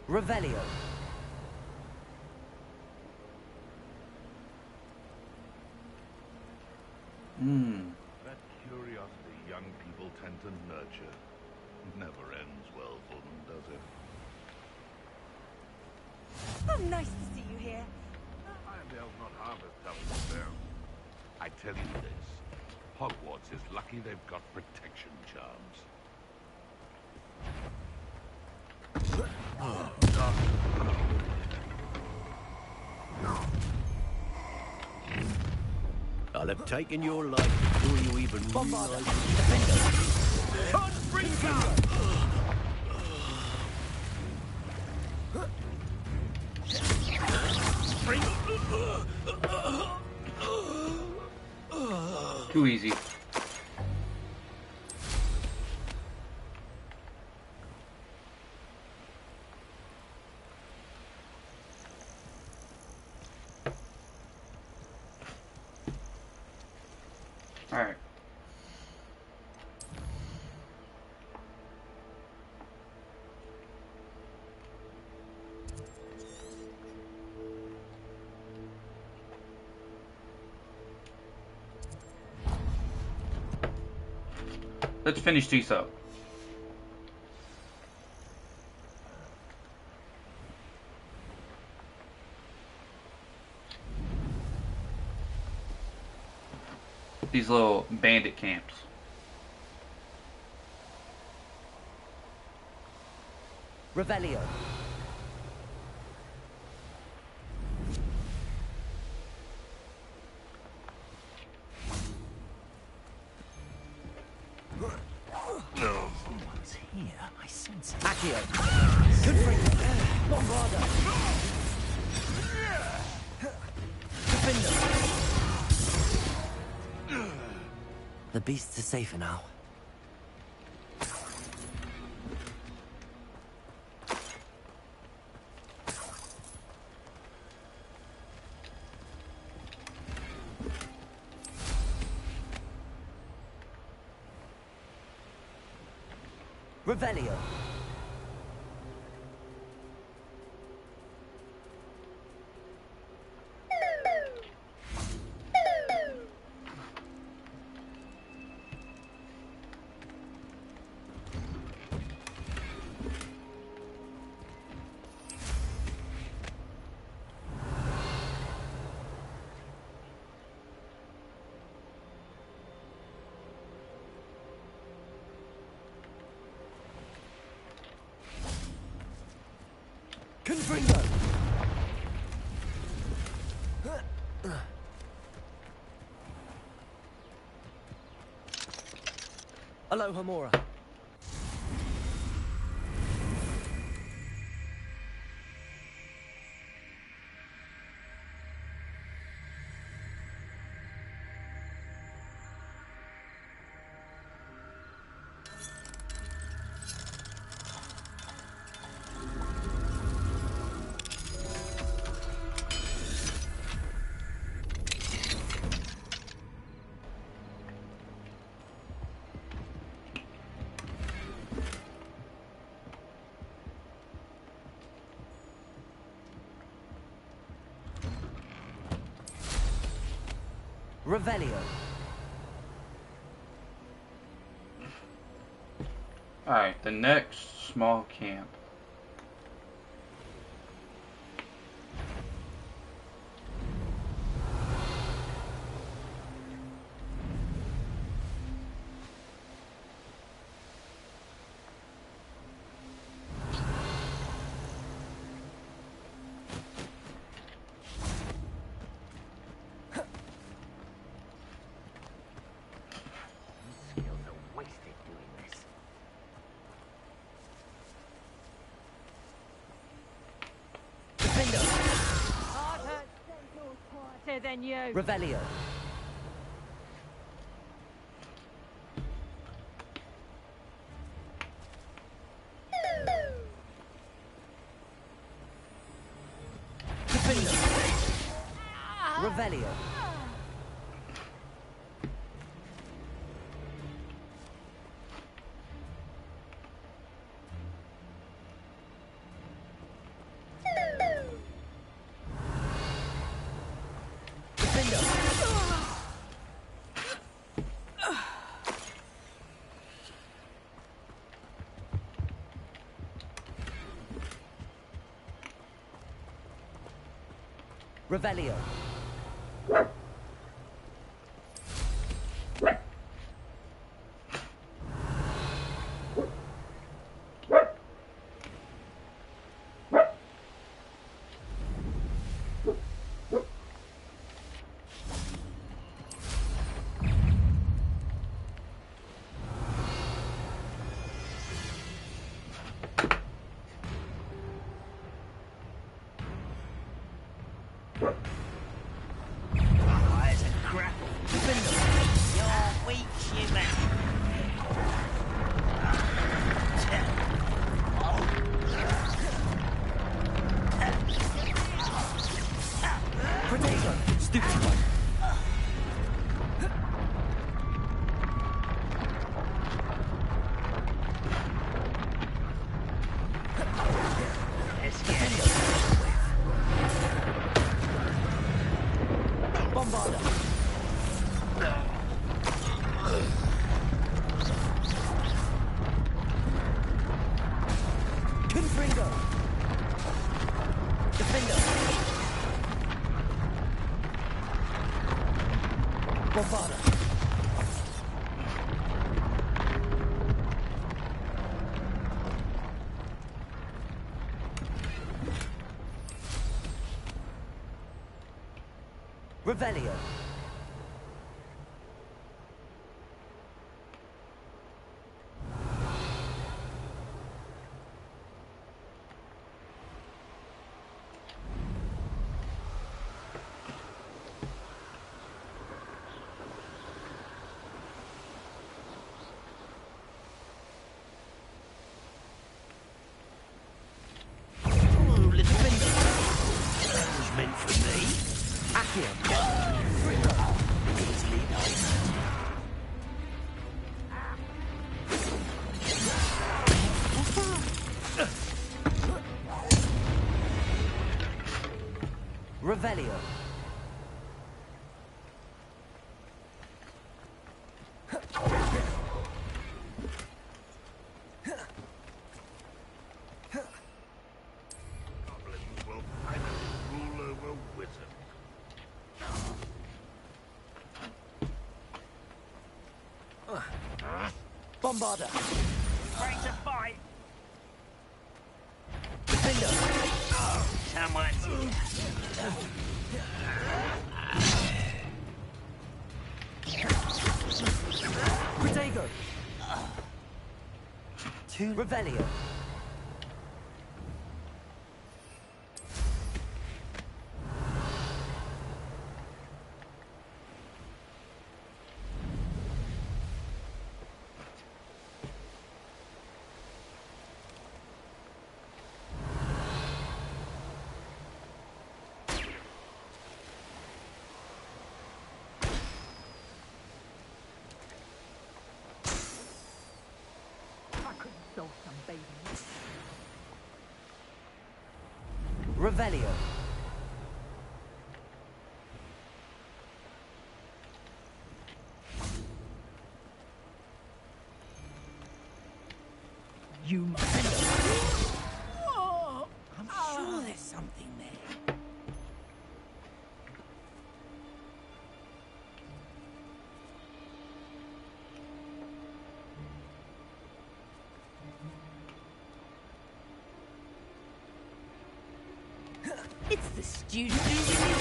Revelio. That curiosity young people tend to nurture never ends well for them, does it? Oh, nice to see you here. Irondale's not half as tough as it sounds. I tell you this, Hogwarts is lucky they've got protection charms. I'll have taken your life before you even realize Too easy. Alright. Let's finish these up. These little bandit camps. Revelio. Someone's here. I sense it. Accio. Confringo. Bombarda. Defender. The beasts are safer now. Revelio. Confringo. Aloha Mora. Revelio. Alright, the next small camp. then you. Revelio. Revelio. Revelio. There's a grapple. You're weak, human. Potato. Stupid one. Let's get it. Bombarda. Confringo. Defender. Bombarda. Revelio. Ooh, little finger. That was meant for me. Accio. Easily done. Revelio. Goblins will finally rule over wizards. Bombarda. Ready to fight. Defender. Someone's here. Protego. To Revelio. I could sew some baby. Revelio. You must. I'm sure there's something there. It's the student losing you.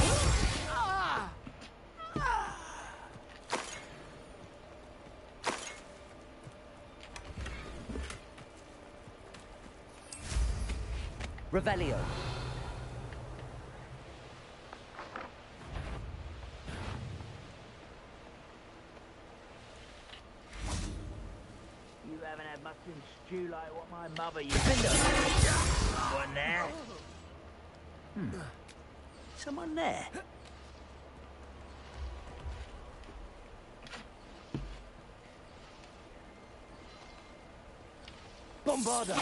Revelio. and stew like what my mother used to do. Someone there? Someone there? Bombarda!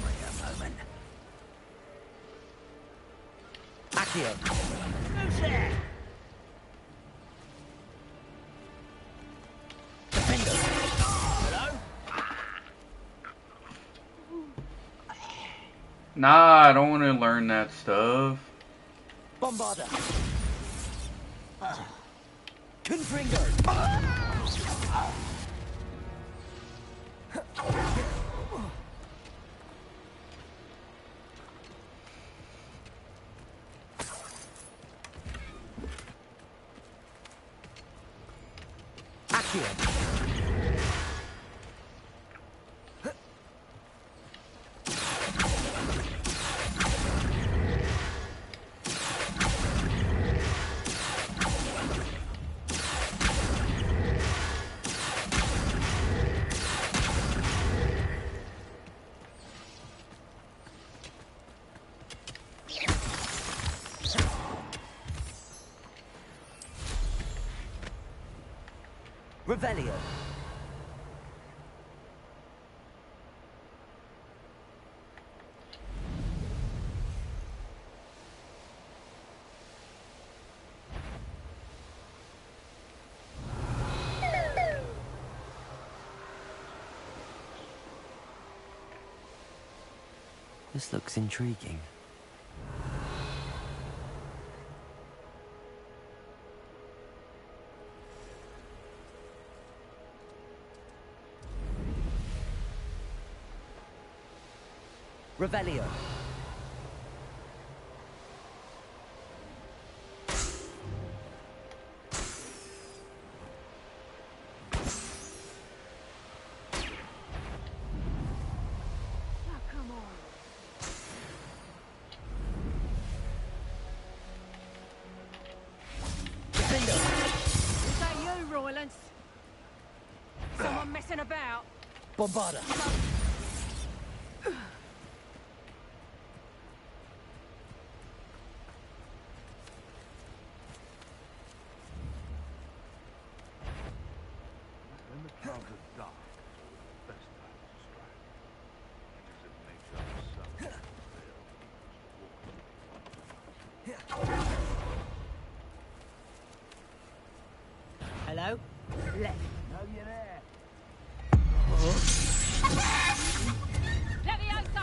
Wait a moment. Accio! Who's there? Defender! Hello? Nah, I don't want to learn that stuff. Bombarda! Confringo! Accio! Revelio. This looks intriguing. Revelio. Is that you, Roylance? Someone messing about? Bombarda. When the clouds are dark, it's the best time to strike. It is in nature itself to fail. Hello? Left. No, you're there. Levioso!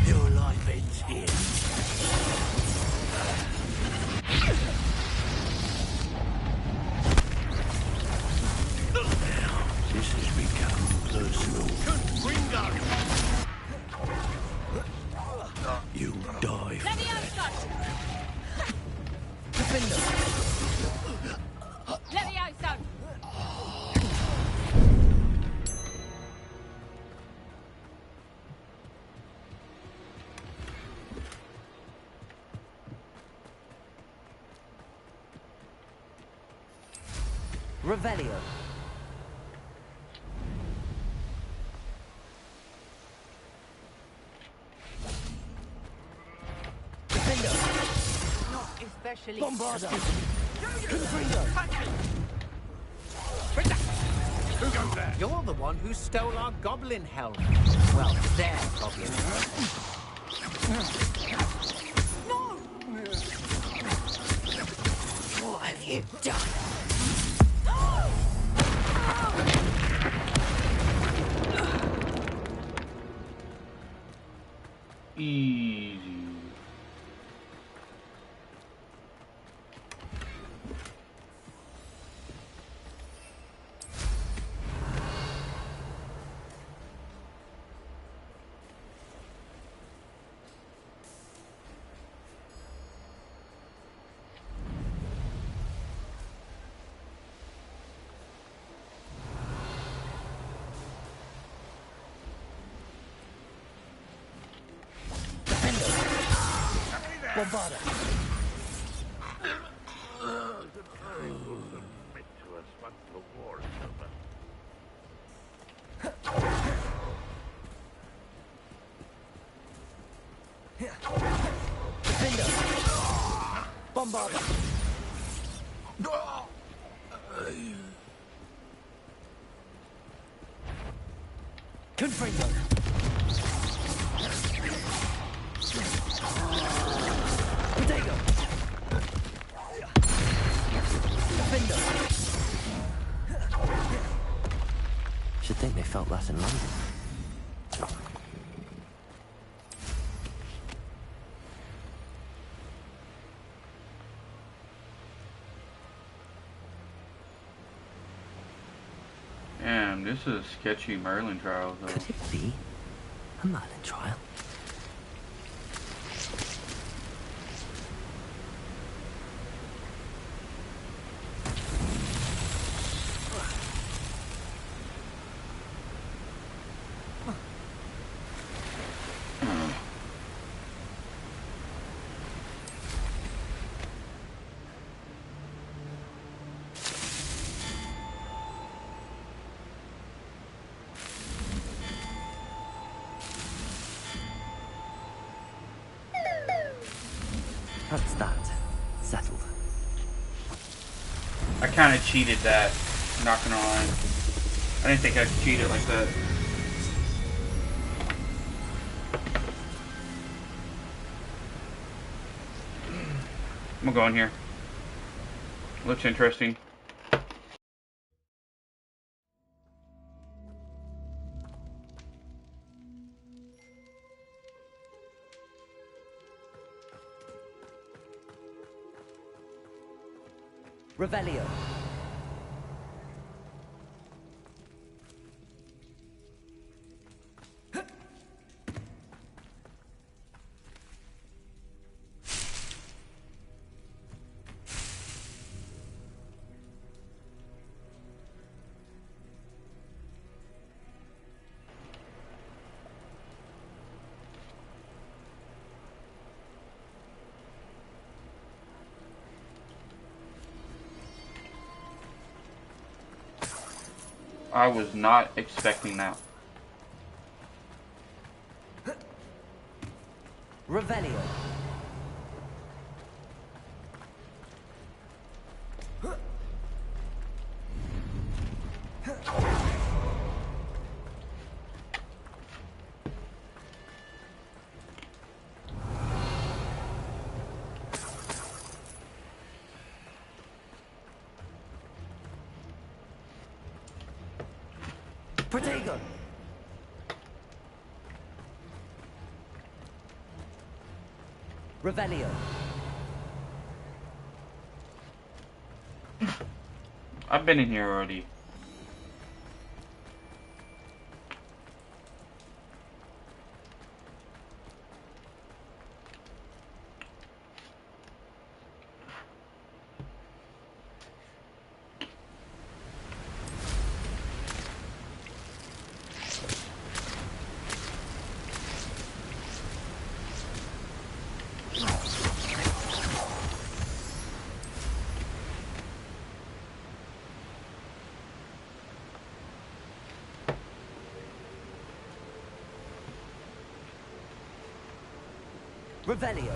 Your life ends here. This has become personal. You die for Levioso! Levioso! Revelio. Not especially. Bombarda. Who goes there? You're the one who stole our goblin helmet. Well, their goblin helmet. What have you done? Easy. Bombarda. Submit to us once the war is over. on, Bob. Confringo. Potato. Defender. Should think they felt less in London. Damn, this is a sketchy Merlin trial, though. Could it be a Merlin trial? That's that. Settled. I kind of cheated that, not gonna lie. I didn't think I could cheat it like that. I'm gonna go in here. Looks interesting. Revelio. I was not expecting that. Revelio. Protego. Revelio. I've been in here already. Revelio.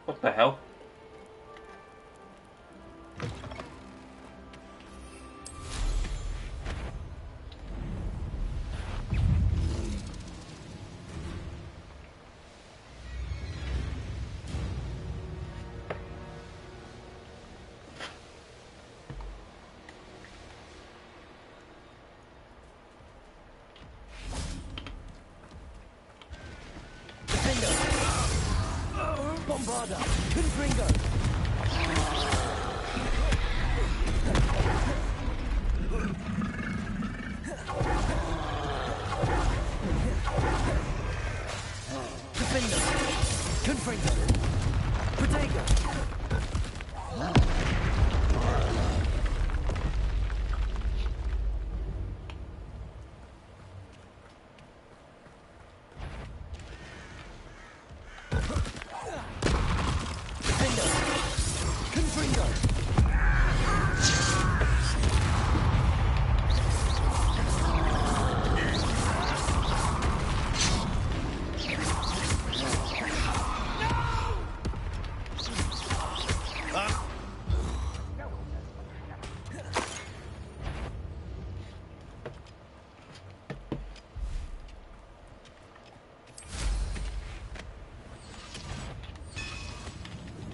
What the hell? Bombarda! Confringo! Defender! Confringo! Protego!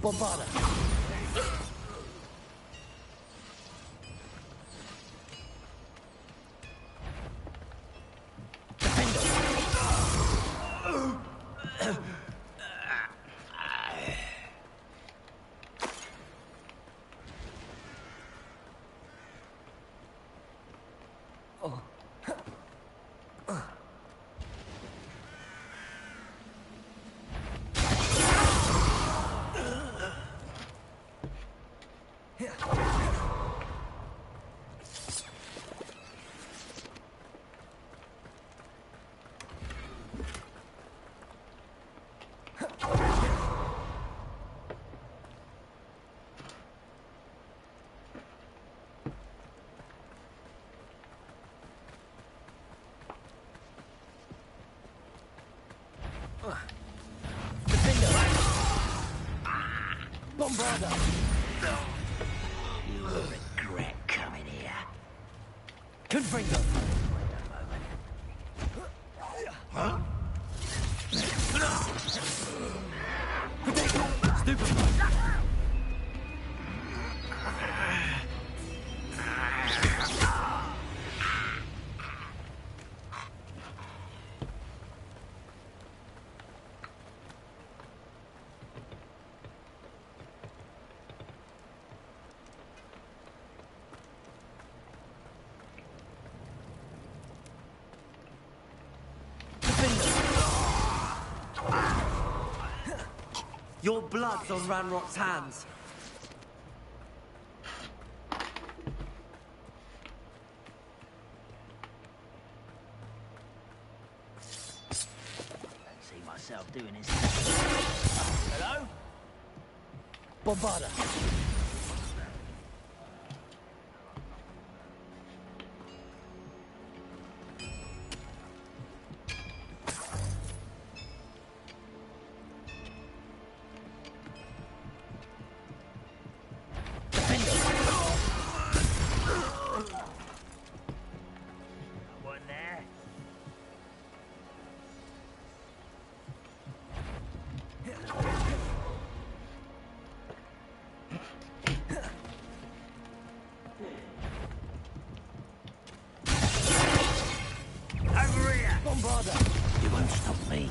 Bombarda! Bombarda! You will regret coming here. Confringo! Huh? Stupid! Your blood's on Ranrock's hands. Don't see myself doing this. Hello? Bombarda! One there. Over here! Bombarda! You won't stop me.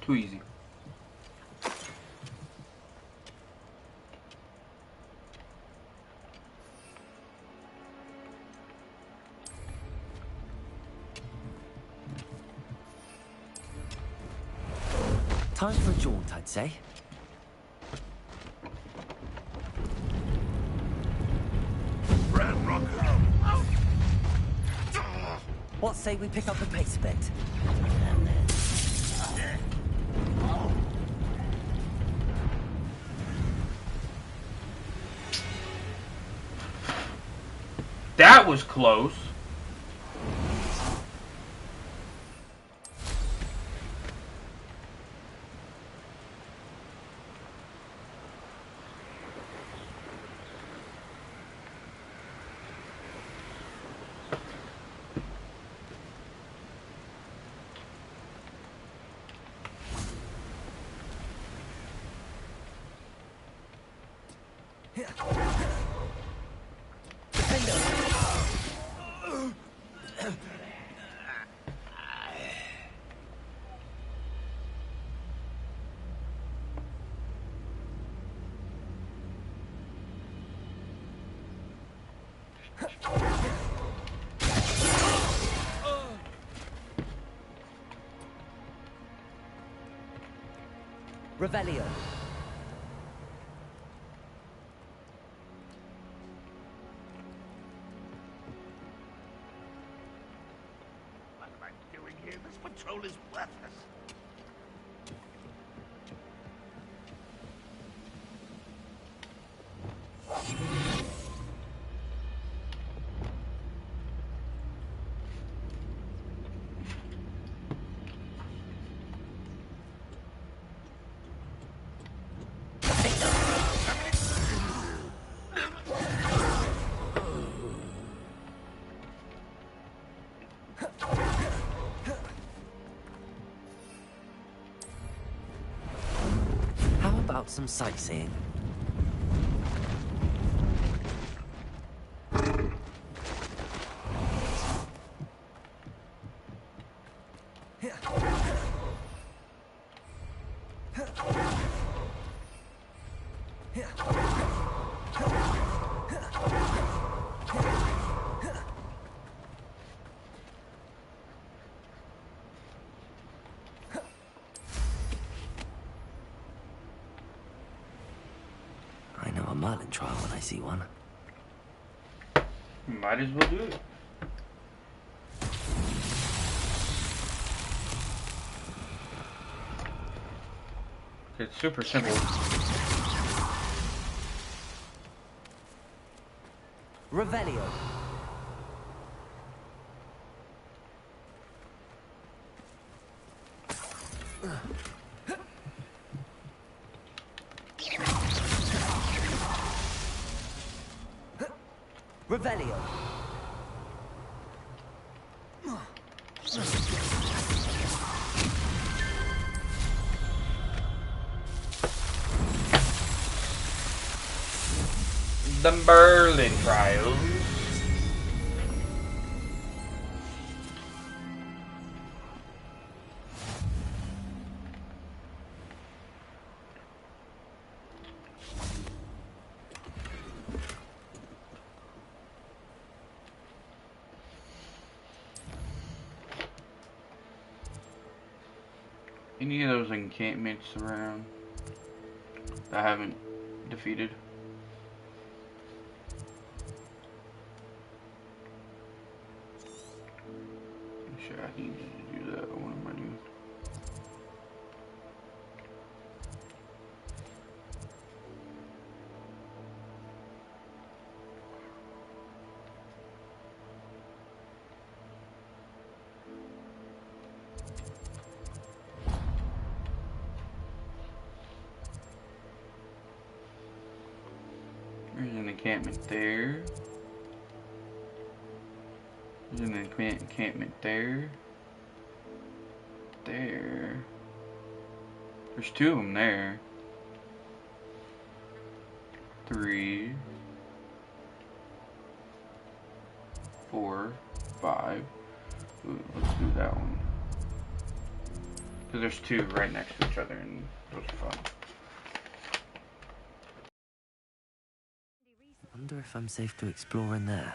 Too easy. Time for a jaunt, I'd say. What say we pick up the pace a bit? That was close. Revelio. What am I doing here? This patrol is worthless. How about some sightseeing? I know a Merlin trial when I see one. Might as well do it. It's super simple. Revelio. Revelio. The Merlin trials. Any of those encampments around that I haven't defeated? Sure, I need to do that. What am I doing? There's an encampment there. There's an encampment there. There. There's two of them there. 3, 4, 5. Ooh, let's do that one. Because there's two right next to each other and those are fun. Wonder if I'm safe to explore in there.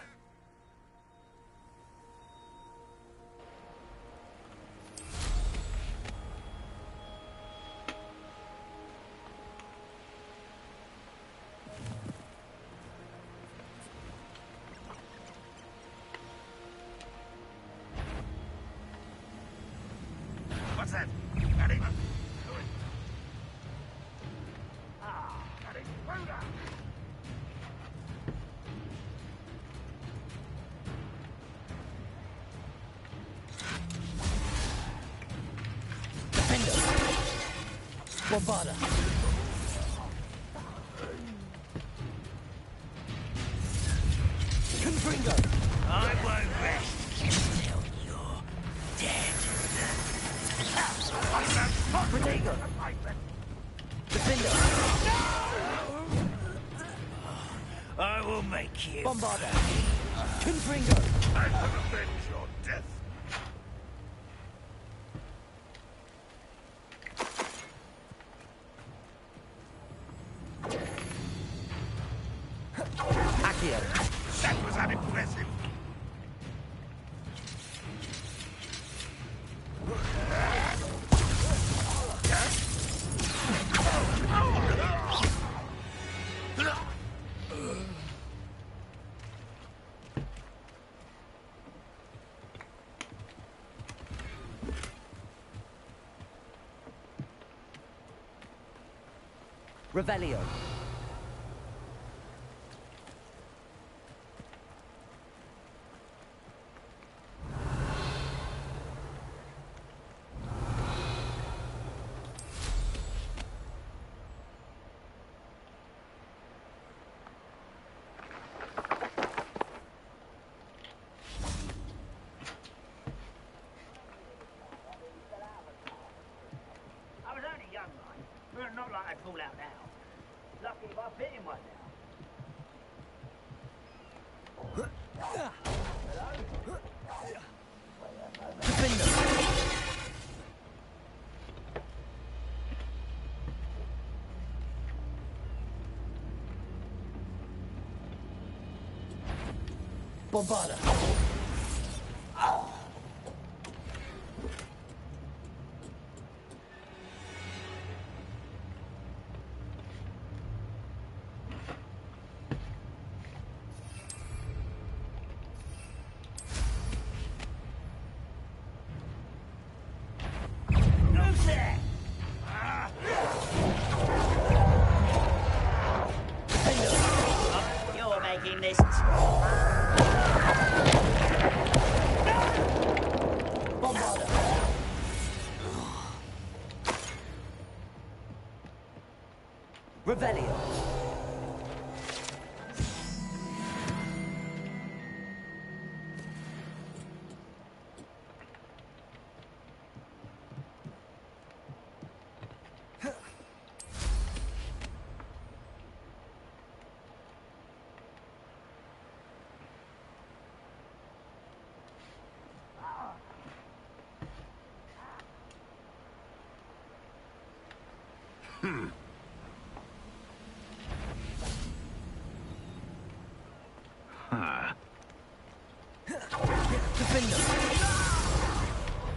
What's that? Got him. Ah, got him. Rhoda. Bombarda. Confringo. I won't rest until you're dead. Protego. Defender. I will make you. Bombarda. Confringo. I will avenge your death. Accio. That was unimpressive. Revelio. I was only young, mind. But not like I'd fall out now. Lucky if I bit him one now. Bombarda. You're making this... Revelio.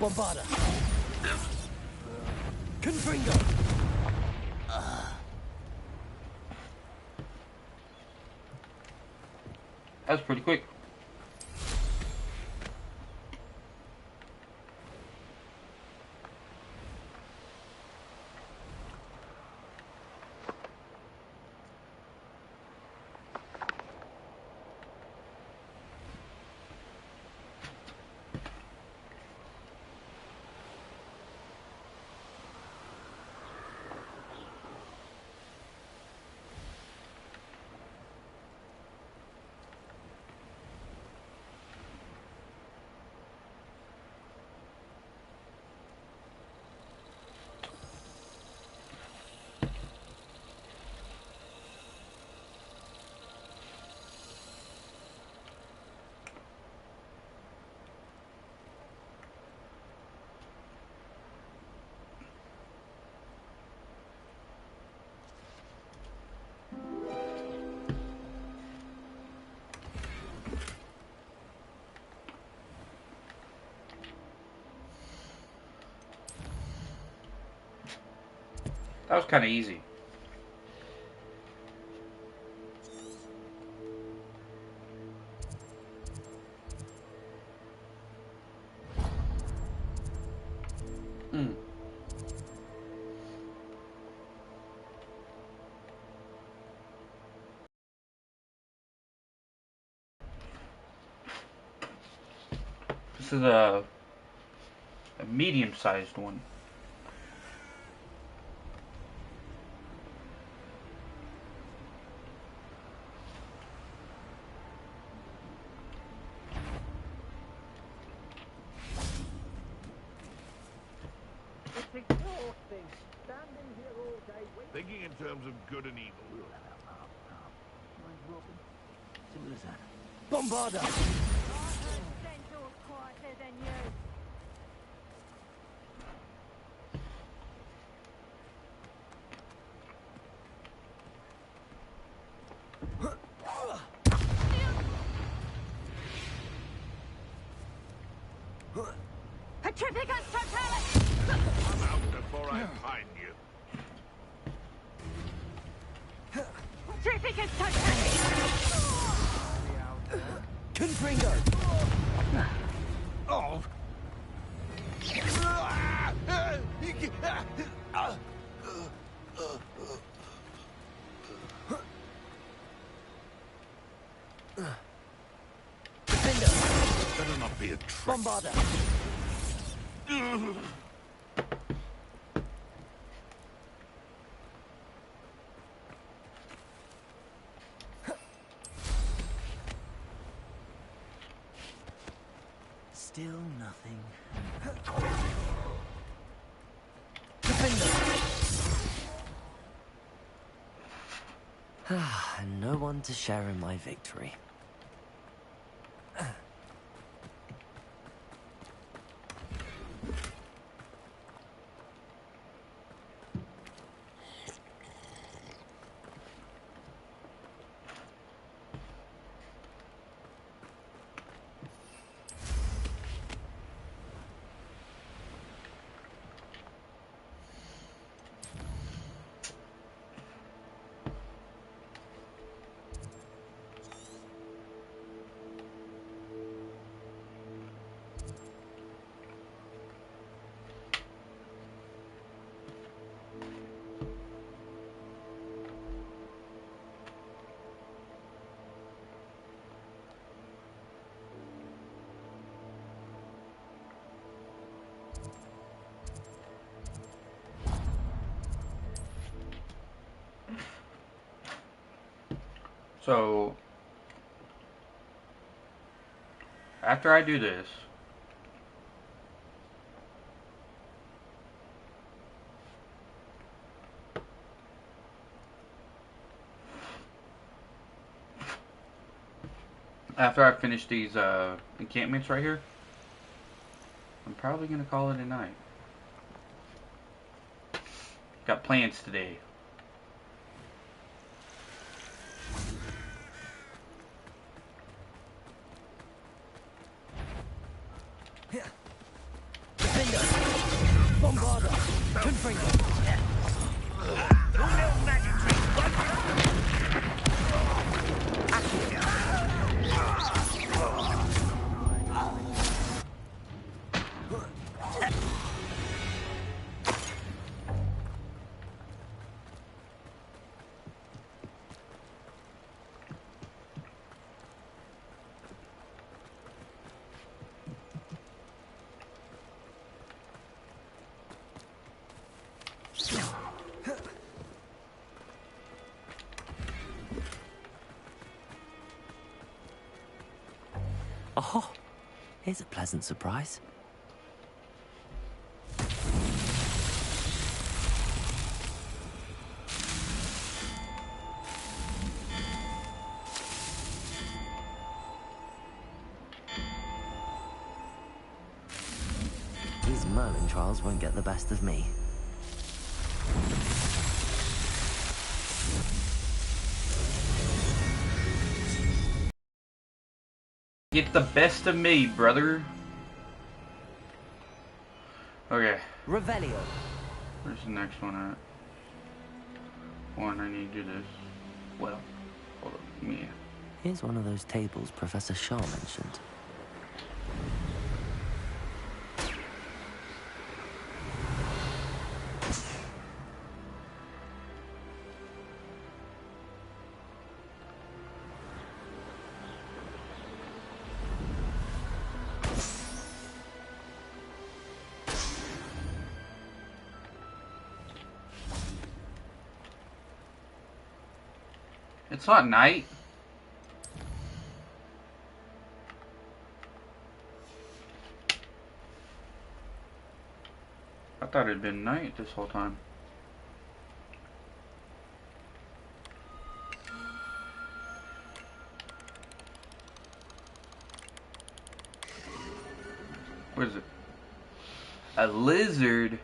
Bombarda. Confringo. That was pretty quick. That was kind of easy. This is a medium-sized one. It's exhausting. Standing here all day waiting. Thinking in terms of good and evil. Mind Robin? Simple as that. Bombarda. Centaur's quieter than you. Petrificus totalis! I'm out before I find you. Petrificus totalis! Confringo. Oh! Bombarda. Still nothing. And no one to share in my victory. So, after I do this, after I finish these encampments right here, I'm probably going to call it a night. Got plans today. Bombarda. Confringo. Oh, here's a pleasant surprise. These Merlin trials won't get the best of me. Get the best of me, brother. Okay. Revelio. Where's the next one at? One, I need to do this. Well, hold on. Yeah. Here's one of those tables Professor Shaw mentioned. It's not night. I thought it'd been night this whole time. What is it? A lizard?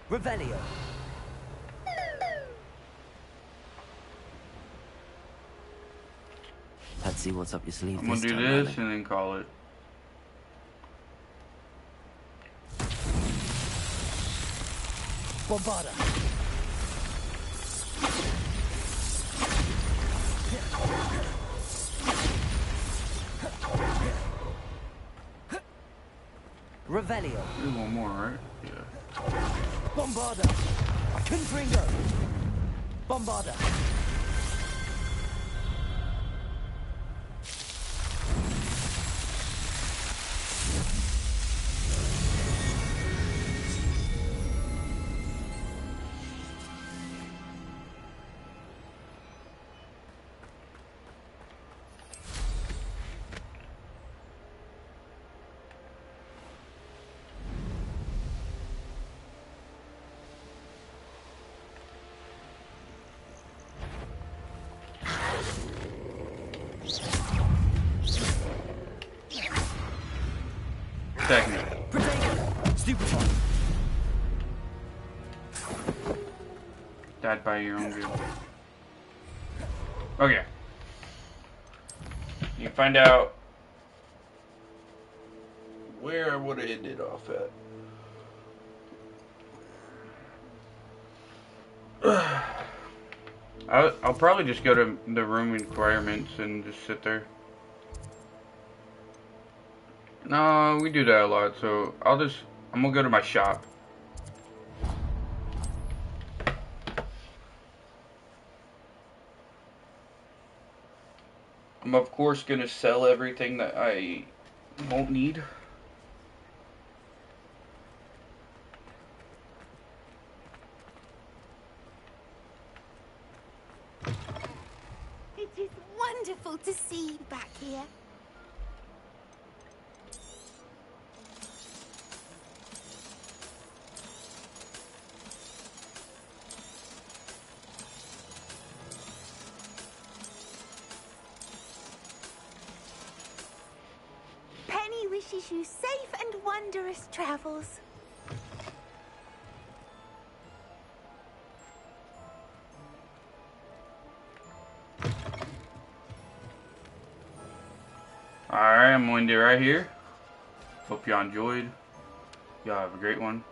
Revelio. Let's see what's up your sleeve. I'm gonna do this and then call it. Bombarda. Revelio. Do one more, right? Yeah. Bombarda. Confringo. Bombarda. Stupefy. Died by your own will. Okay. You can find out where I would have ended off at. I'll probably just go to the room requirements and just sit there. No, we do that a lot, so I'm gonna go to my shop. I'm of course gonna sell everything that I won't need. It is wonderful to see you back here. Penny wishes you safe and wondrous travels. Alright, I'm going to end it right here. Hope y'all enjoyed. Y'all have a great one.